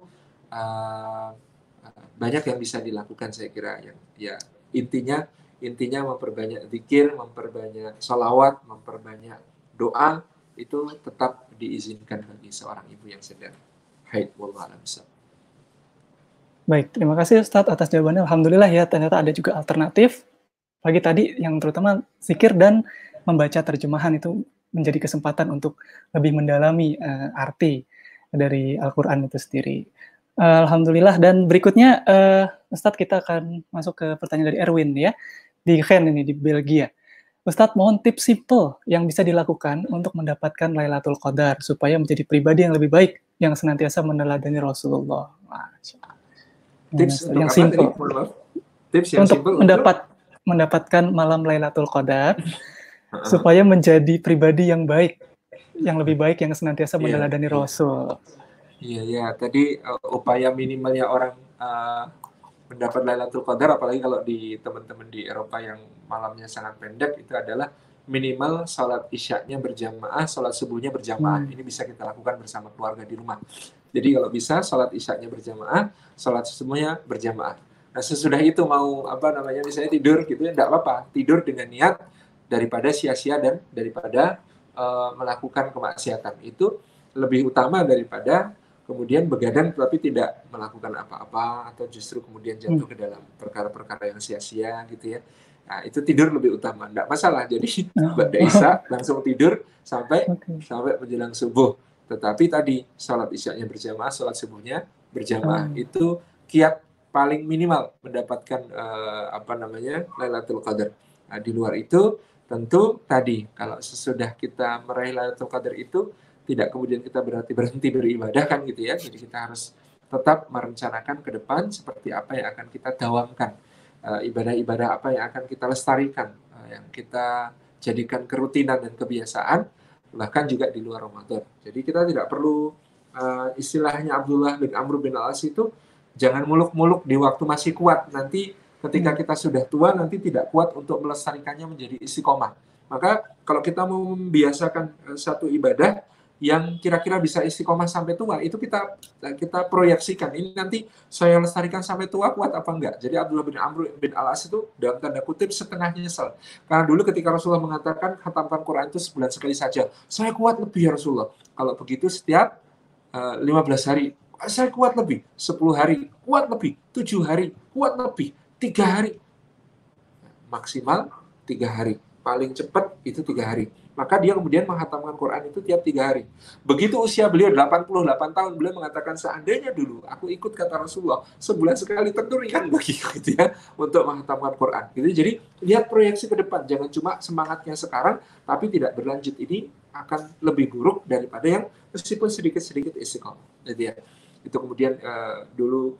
C: banyak yang bisa dilakukan, saya kira, yang ya intinya memperbanyak zikir, memperbanyak sholawat, memperbanyak doa, itu tetap diizinkan bagi seorang ibu yang sedang haid. Wallahu a'lam bishawab.
A: Baik, terima kasih Ustadz atas jawabannya. Alhamdulillah ya, ternyata ada juga alternatif. Pagi tadi yang terutama zikir dan membaca terjemahan itu menjadi kesempatan untuk lebih mendalami arti dari Al-Quran itu sendiri. Alhamdulillah. Dan berikutnya Ustadz, kita akan masuk ke pertanyaan dari Erwin ya, di Gen ini, di Belgia. Ustadz mohon tips simple yang bisa dilakukan untuk mendapatkan Lailatul Qadar supaya menjadi pribadi yang lebih baik yang senantiasa meneladani Rasulullah. Masya Allah.
C: Tips untuk
A: Yang
C: apa tadi?
A: simple.
C: Mohon maaf. Tips yang
A: Untuk
C: simple
A: mendapatkan malam Lailatul Qadar supaya menjadi pribadi yang baik, yang lebih baik, yang senantiasa meneladani Rasul.
C: Iya. Tadi upaya minimalnya orang mendapat Lailatul Qadar, apalagi kalau di teman-teman di Eropa yang malamnya sangat pendek, itu adalah minimal sholat isyaknya berjamaah, sholat subuhnya berjamaah. Ini bisa kita lakukan bersama keluarga di rumah. Jadi kalau bisa sholat isyaknya berjamaah, sholat subuhnya berjamaah. Nah sesudah itu mau misalnya tidur gitu ya, tidak apa-apa. Tidur dengan niat daripada sia-sia dan daripada melakukan kemaksiatan. Itu lebih utama daripada kemudian begadang tetapi tidak melakukan apa-apa, atau justru kemudian jatuh ke dalam perkara-perkara yang sia-sia gitu ya. Nah, itu tidur lebih utama, enggak masalah. Jadi ba'da isya langsung tidur sampai menjelang subuh. Tetapi tadi sholat isyaknya berjamaah, sholat subuhnya berjamaah. Itu kiat paling minimal mendapatkan Lailatul Qadar. Nah, di luar itu tentu tadi kalau sesudah kita meraih Lailatul Qadar itu tidak kemudian kita berhenti beribadah kan gitu ya. Jadi kita harus tetap merencanakan ke depan seperti apa yang akan kita dawamkan, ibadah-ibadah apa yang akan kita lestarikan, yang kita jadikan kerutinan dan kebiasaan, bahkan juga di luar Ramadan. Jadi kita tidak perlu istilahnya Abdullah bin Amr bin Al-As itu jangan muluk-muluk di waktu masih kuat. Nanti ketika kita sudah tua nanti tidak kuat untuk melestarikannya menjadi istiqomah. Maka kalau kita mau membiasakan satu ibadah yang kira-kira bisa istiqomah sampai tua, itu kita proyeksikan. Ini nanti saya lestarikan sampai tua, kuat apa enggak? Jadi Abdullah bin Amr bin Al-As itu dalam tanda kutip setengah nyesel. Karena dulu ketika Rasulullah mengatakan khatamkan Quran itu sebulan sekali saja, saya kuat lebih ya Rasulullah. Kalau begitu setiap 15 hari, saya kuat lebih. 10 hari, kuat lebih. 7 hari, kuat lebih. 3 hari. Maksimal 3 hari. Paling cepat itu 3 hari. Maka dia kemudian menghatamkan Quran itu tiap 3 hari. Begitu usia beliau 88 tahun, beliau mengatakan seandainya dulu aku ikut kata Rasulullah, sebulan sekali tentu ringan bagiku gitu ya, untuk menghatamkan Quran. Gitu. Jadi lihat proyeksi ke depan, jangan cuma semangatnya sekarang tapi tidak berlanjut. Ini akan lebih buruk daripada yang meskipun sedikit-sedikit istiqomah. Jadi ya, itu kemudian dulu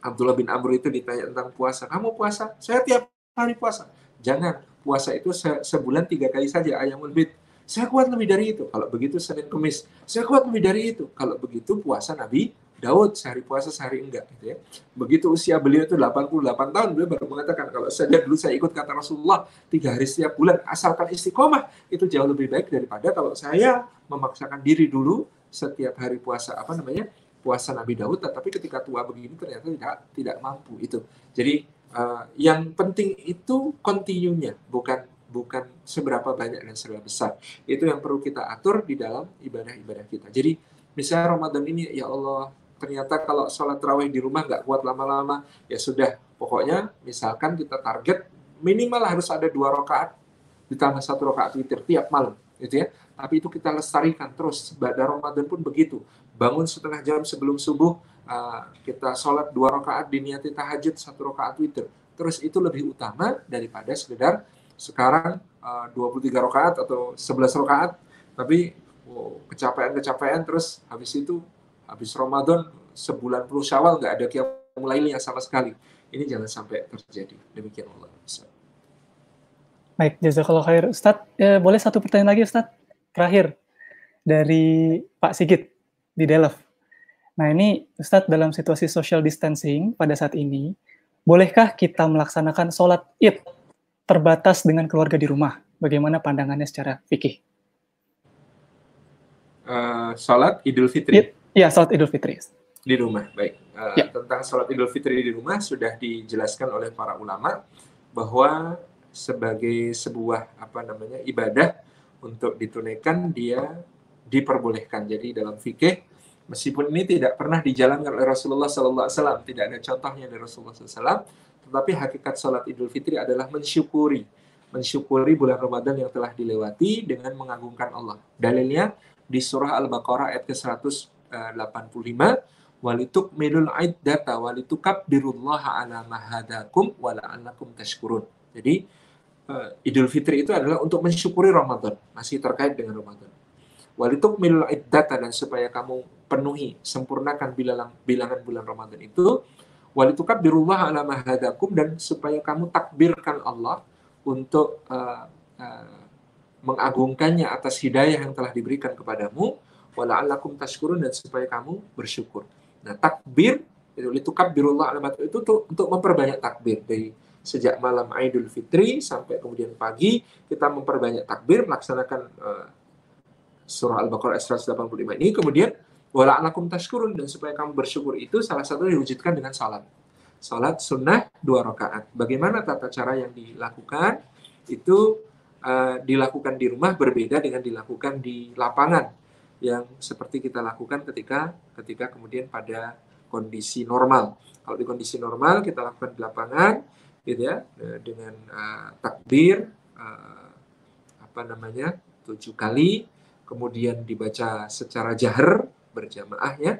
C: Abdullah bin Amr itu ditanya tentang puasa. Kamu puasa? Saya tiap hari puasa. Jangan. Puasa itu sebulan 3 kali saja, Ayyamul Bid. Saya kuat lebih dari itu. Kalau begitu Senin Kemis. Saya kuat lebih dari itu. Kalau begitu puasa Nabi Daud, sehari puasa sehari enggak gitu ya. Begitu usia beliau itu 88 tahun, beliau baru mengatakan kalau saja dulu saya ikut kata Rasulullah 3 hari setiap bulan asalkan istiqomah, itu jauh lebih baik daripada kalau saya memaksakan diri dulu setiap hari puasa puasa Nabi Daud, tetapi ketika tua begini ternyata tidak mampu itu. Jadi yang penting itu continue-nya, bukan seberapa banyak dan seberapa besar. Itu yang perlu kita atur di dalam ibadah-ibadah kita. Jadi misalnya Ramadan ini, ya Allah, ternyata kalau sholat tarawih di rumah nggak kuat lama-lama, ya sudah, pokoknya misalkan kita target minimal harus ada 2 rakaat ditambah 1 rakaat witir tiap malam, gitu ya. Tapi itu kita lestarikan terus. Pada Ramadan pun begitu. Bangun setengah jam sebelum subuh, kita sholat 2 rakaat, diniati tahajud 1 rakaat witir. Terus itu lebih utama daripada sekedar sekarang 23 rakaat atau 11 rakaat, tapi kecapean terus habis Ramadan sebulan penuh Syawal nggak ada qiyamul lailnya sama sekali. Ini jangan sampai terjadi. Demikian Allah.
A: Baik, jazakallah khair. Ustadz, boleh satu pertanyaan lagi Ustadz? Terakhir, dari Pak Sigit di Delft. Nah ini Ustadz, dalam situasi social distancing pada saat ini, bolehkah kita melaksanakan sholat Id terbatas dengan keluarga di rumah? Bagaimana pandangannya secara fikih?
C: Sholat Idul Fitri?
A: Iya, sholat Idul Fitri.
C: Di rumah, baik. Tentang sholat Idul Fitri di rumah sudah dijelaskan oleh para ulama bahwa sebagai sebuah ibadah untuk ditunaikan, dia diperbolehkan. Jadi dalam fikih, meskipun ini tidak pernah dijalankan oleh Rasulullah SAW, tidak ada contohnya dari Rasulullah SAW, tetapi hakikat sholat Idul Fitri adalah mensyukuri bulan Ramadan yang telah dilewati dengan mengagungkan Allah. Dalilnya di surah Al-Baqarah ayat ke-185, walitukmilul iddata walitukabbirullaha ala ma hadakum wa la'allakum tashkurun. Jadi Idul Fitri itu adalah untuk mensyukuri Ramadan, masih terkait dengan Ramadan. Walitukmilul iddata, dan supaya kamu penuhi, sempurnakan bilangan bulan Ramadan itu. Walitukabbirullaha ala ma hadakum, dan supaya kamu takbirkan Allah untuk mengagungkannya atas hidayah yang telah diberikan kepadamu. Wala'allakum tashkurun, dan supaya kamu bersyukur. Nah, takbir itu kabbirullah alamat itu tuh untuk memperbanyak takbir. Dari sejak malam Idul Fitri sampai kemudian pagi kita memperbanyak takbir, melaksanakan surah Al-Baqarah 185 ini. Kemudian wala'allakum tashkurun, dan supaya kamu bersyukur itu salah satu diwujudkan dengan salat. Salat sunnah 2 rakaat. Bagaimana tata cara yang dilakukan? Itu dilakukan di rumah berbeda dengan dilakukan di lapangan, yang seperti kita lakukan ketika kemudian pada kondisi normal. Kalau di kondisi normal kita lakukan di lapangan, gitu ya, dengan takbir 7 kali, kemudian dibaca secara jahar berjamaah ya,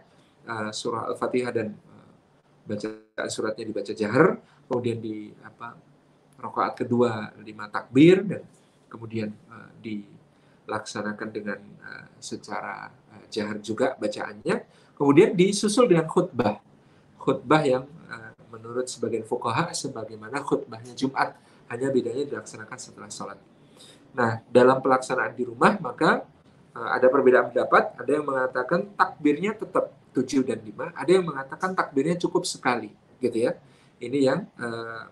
C: surah Al-Fatihah dan bacaan suratnya dibaca jahar, kemudian di rakaat kedua 5 takbir, dan kemudian dilaksanakan dengan secara jahar juga bacaannya. Kemudian disusul dengan khutbah yang menurut sebagian fuqaha sebagaimana khutbahnya Jumat, hanya bedanya dilaksanakan setelah sholat. Nah, dalam pelaksanaan di rumah maka ada perbedaan pendapat. Ada yang mengatakan takbirnya tetap 7 dan 5, ada yang mengatakan takbirnya cukup sekali, gitu ya. Ini yang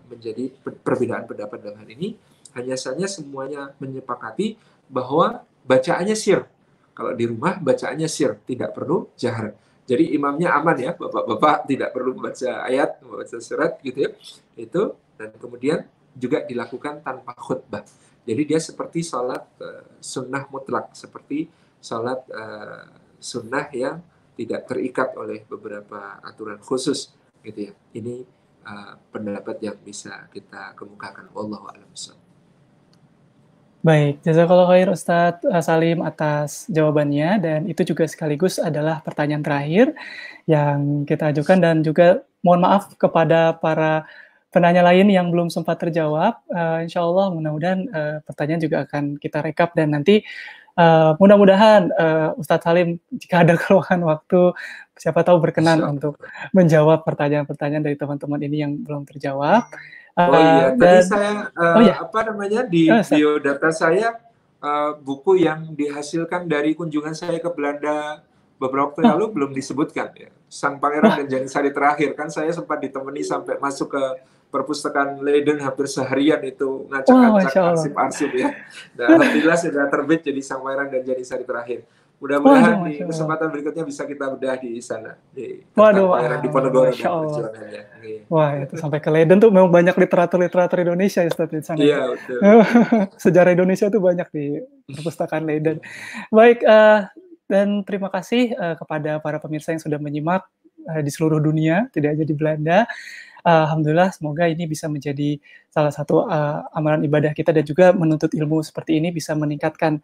C: menjadi perbedaan pendapat dalam hal ini. Hanya saja semuanya menyepakati bahwa bacaannya sir. Kalau di rumah bacaannya sir, tidak perlu jahar. Jadi imamnya aman ya, bapak-bapak tidak perlu membaca ayat, membaca surat, gitu ya. Itu, dan kemudian juga dilakukan tanpa khutbah. Jadi dia seperti sholat sunnah mutlak, seperti sholat sunnah yang tidak terikat oleh beberapa aturan khusus, gitu ya. Ini pendapat yang bisa kita kemukakan. Wallahu a'lam bishawab.
A: Baik, jazakallahu khair Ustadz Salim atas jawabannya, dan itu juga sekaligus adalah pertanyaan terakhir yang kita ajukan, dan juga mohon maaf kepada para penanya lain yang belum sempat terjawab. Insya Allah mudah-mudahan pertanyaan juga akan kita rekap, dan nanti mudah-mudahan Ustadz Salim jika ada keluhan waktu, siapa tahu berkenan untuk menjawab pertanyaan-pertanyaan dari teman-teman ini yang belum terjawab.
C: Oh iya, tadi saya di biodata saya buku yang dihasilkan dari kunjungan saya ke Belanda beberapa waktu lalu belum disebutkan ya. Sang Pangeran dan Janisari terakhir, kan saya sempat ditemani sampai masuk ke perpustakaan Leiden hampir seharian itu ngacak-ngacak arsip-arsip ya. Dan alhamdulillah sudah terbit jadi Sang Pangeran dan Janisari terakhir. Mudah-mudahan di kesempatan berikutnya bisa kita bedah di sana. Di Pangeran Diponegoro dan perjuangannya.
A: Wah, itu sampai ke Leiden tuh memang banyak literatur Indonesia ya, Ustaz, di sana.
C: Iya, betul.
A: Sejarah Indonesia tuh banyak di perpustakaan Leiden. Baik, dan terima kasih kepada para pemirsa yang sudah menyimak di seluruh dunia, tidak hanya di Belanda. Alhamdulillah, semoga ini bisa menjadi salah satu amalan ibadah kita, dan juga menuntut ilmu seperti ini bisa meningkatkan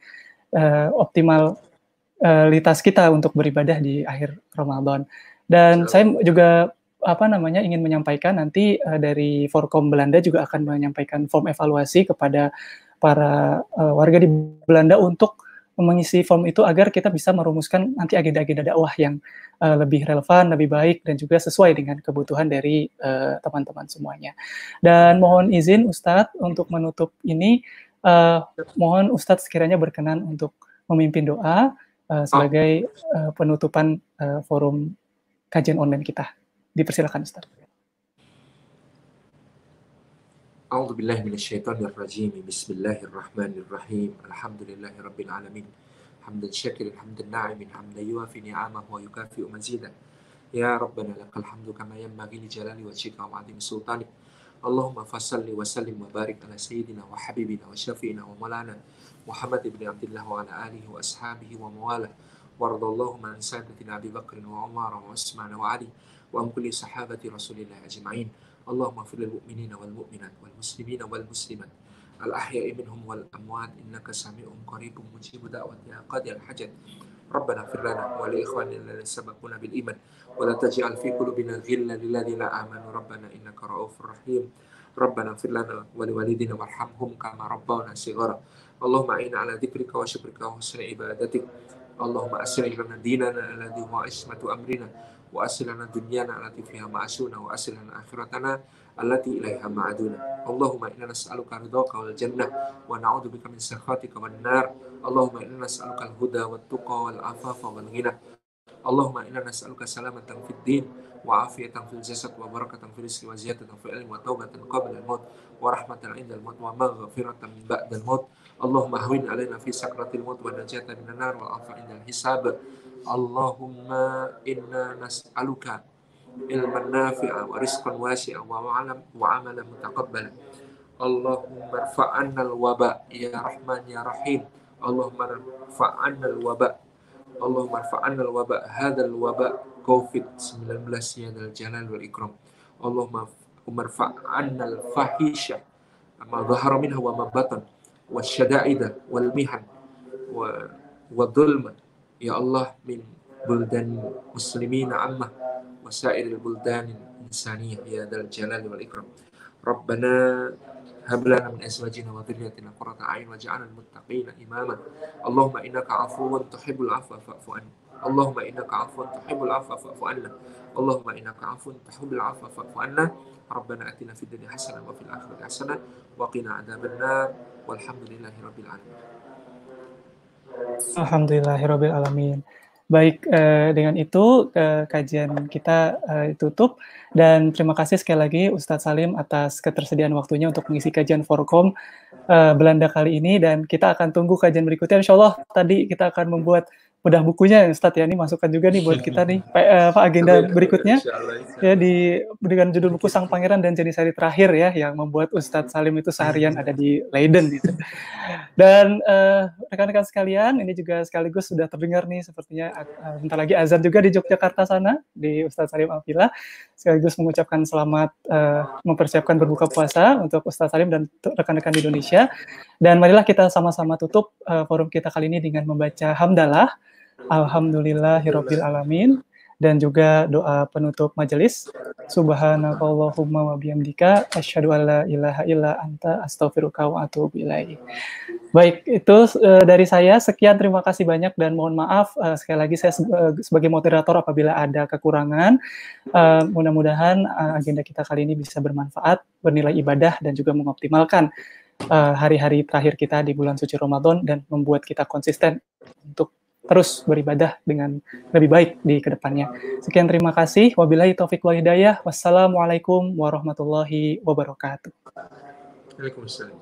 A: optimalitas kita untuk beribadah di akhir Ramadan. Dan saya juga ingin menyampaikan nanti dari Forkom Belanda juga akan menyampaikan form evaluasi kepada para warga di Belanda untuk mengisi form itu agar kita bisa merumuskan nanti agenda-agenda dakwah yang lebih relevan, lebih baik, dan juga sesuai dengan kebutuhan dari teman-teman semuanya. Dan mohon izin Ustadz untuk menutup ini, mohon Ustadz sekiranya berkenan untuk memimpin doa sebagai penutupan forum kajian online kita. Dipersilakan Ustaz.
C: A'udzu billahi minasyaitonir rajim. Bismillahirrahmanirrahim. Alhamdulillahirabbil alamin. Hamdan syakiran hamdan na'imin hamdan yuwafi ni'amahu wa yukafi'u mazidah. Ya Rabbana lakal hamdu kama yanbaghi li jalali wajhika wa 'azimi sultanik. Allahumma fassalli wa sallim wa barik ala sayyidina wa habibina wa syafi'ina wa maulana Muhammad ibn Abdullah wa ala alihi wa ashabihi wa mawalah. Wardallahu an sayyidatina Abi Bakr wa Umar wa Utsman wa Ali wa kulli sahabati Rasulillah ajma'in. Allahumma fil mu'minina wal mu'minat wal muslimina wal muslimat al ahya'i minhum wal amwat innaka sami'un qaribun mujibud da'wat ya qadil hajat ربنا اغفر لنا ولإخواننا الذين سبقونا بالإيمان ولا تجعل في قلوبنا غلا للذين آمنوا ربنا إنك رؤوف رحيم ربنا اغفر لنا ولوالدينا وارحمهم كما ربونا صغارا اللهم أعنا على ذكرك وشكرك وحسن عبادتك اللهم أسر لنا ديننا الذي هو عصمة أمرنا وأسر لنا دنيانا التي فيها معاشنا وأسر لنا آخرتنا التي إليها معادنا اللهم إنا نسألك رضاك والجنة ونعوذ بك من سخطك والنار اللهم إنا نسألك الهدى والتقى والعفاف والغنى اللهم إنا نسألك سلامة في الدين وعافية في الجسد وبركة في الرزق وزيادة في العلم وتوبة قبل الموت ورحمة عند الموت ومغفرة بعد الموت اللهم هون علينا في سكرة الموت والنجاة من النار والعفو عند الحساب اللهم إنا نسألك علما نافعا ورزقا واسعا وعملا متقبلا اللهم ارفع عنا الوباء يا رحمن يا رحيم اللهم ارفع عنا الوباء اللهم ارفع عنا الوباء هذا الوباء COVID-19 يا ذا الجلال والإكرام اللهم ارفع عنا الفاحشة ما ظهر منها وما بطن والشدائد والمحن والظلم يا الله من بلدان المسلمين عامة وسائر البلدان الإنسانية يا ذا الجلال والإكرام ربنا هب لنا من أزواجنا وذرياتنا قرة أعين واجعلنا للمتقين إماما اللهم إنك عفو تحب العفو فاعف عنا اللهم إنك عفو تحب العفو فاعف عنا اللهم إنك عفو تحب العفو فاعف عنا ربنا آتنا في الدنيا حسنة وفي الآخرة حسنة وقنا عذاب النار والحمد لله رب العالمين.
A: Alhamdulillahirabbil alamin. Baik, dengan itu kajian kita tutup dan terima kasih sekali lagi Ustadz Salim atas ketersediaan waktunya untuk mengisi kajian Forkom Belanda kali ini dan kita akan tunggu kajian berikutnya. Insyaallah tadi kita akan membuat bedah bukunya Ustadz ya, ini masukan juga nih buat kita nih agenda berikutnya ya dengan judul buku Sang Pangeran dan Janisari Terakhir ya yang membuat Ustadz Salim itu seharian ada di Leiden gitu. Dan rekan-rekan sekalian, ini juga sekaligus sudah terdengar nih sepertinya bentar lagi azan juga di Yogyakarta sana di Ustadz Salim Al-Fila. Sekaligus mengucapkan selamat mempersiapkan berbuka puasa untuk Ustadz Salim dan rekan-rekan di Indonesia. Dan marilah kita sama-sama tutup forum kita kali ini dengan membaca hamdalah Alhamdulillahirabbil alamin dan juga doa penutup majelis. Subhanakallahumma wa bihamdika asyhadu an la ilaha illa anta astaghfiruka wa atubu ilaik. Baik, itu dari saya. Sekian, terima kasih banyak dan mohon maaf sekali lagi saya sebagai moderator apabila ada kekurangan. Mudah-mudahan agenda kita kali ini bisa bermanfaat, bernilai ibadah dan juga mengoptimalkan hari-hari terakhir kita di bulan suci Ramadan dan membuat kita konsisten untuk terus beribadah dengan lebih baik di kedepannya. Sekian, terima kasih. Wabillahi taufiq wal hidayah. Wassalamualaikum warahmatullahi wabarakatuh.
C: Waalaikumsalam.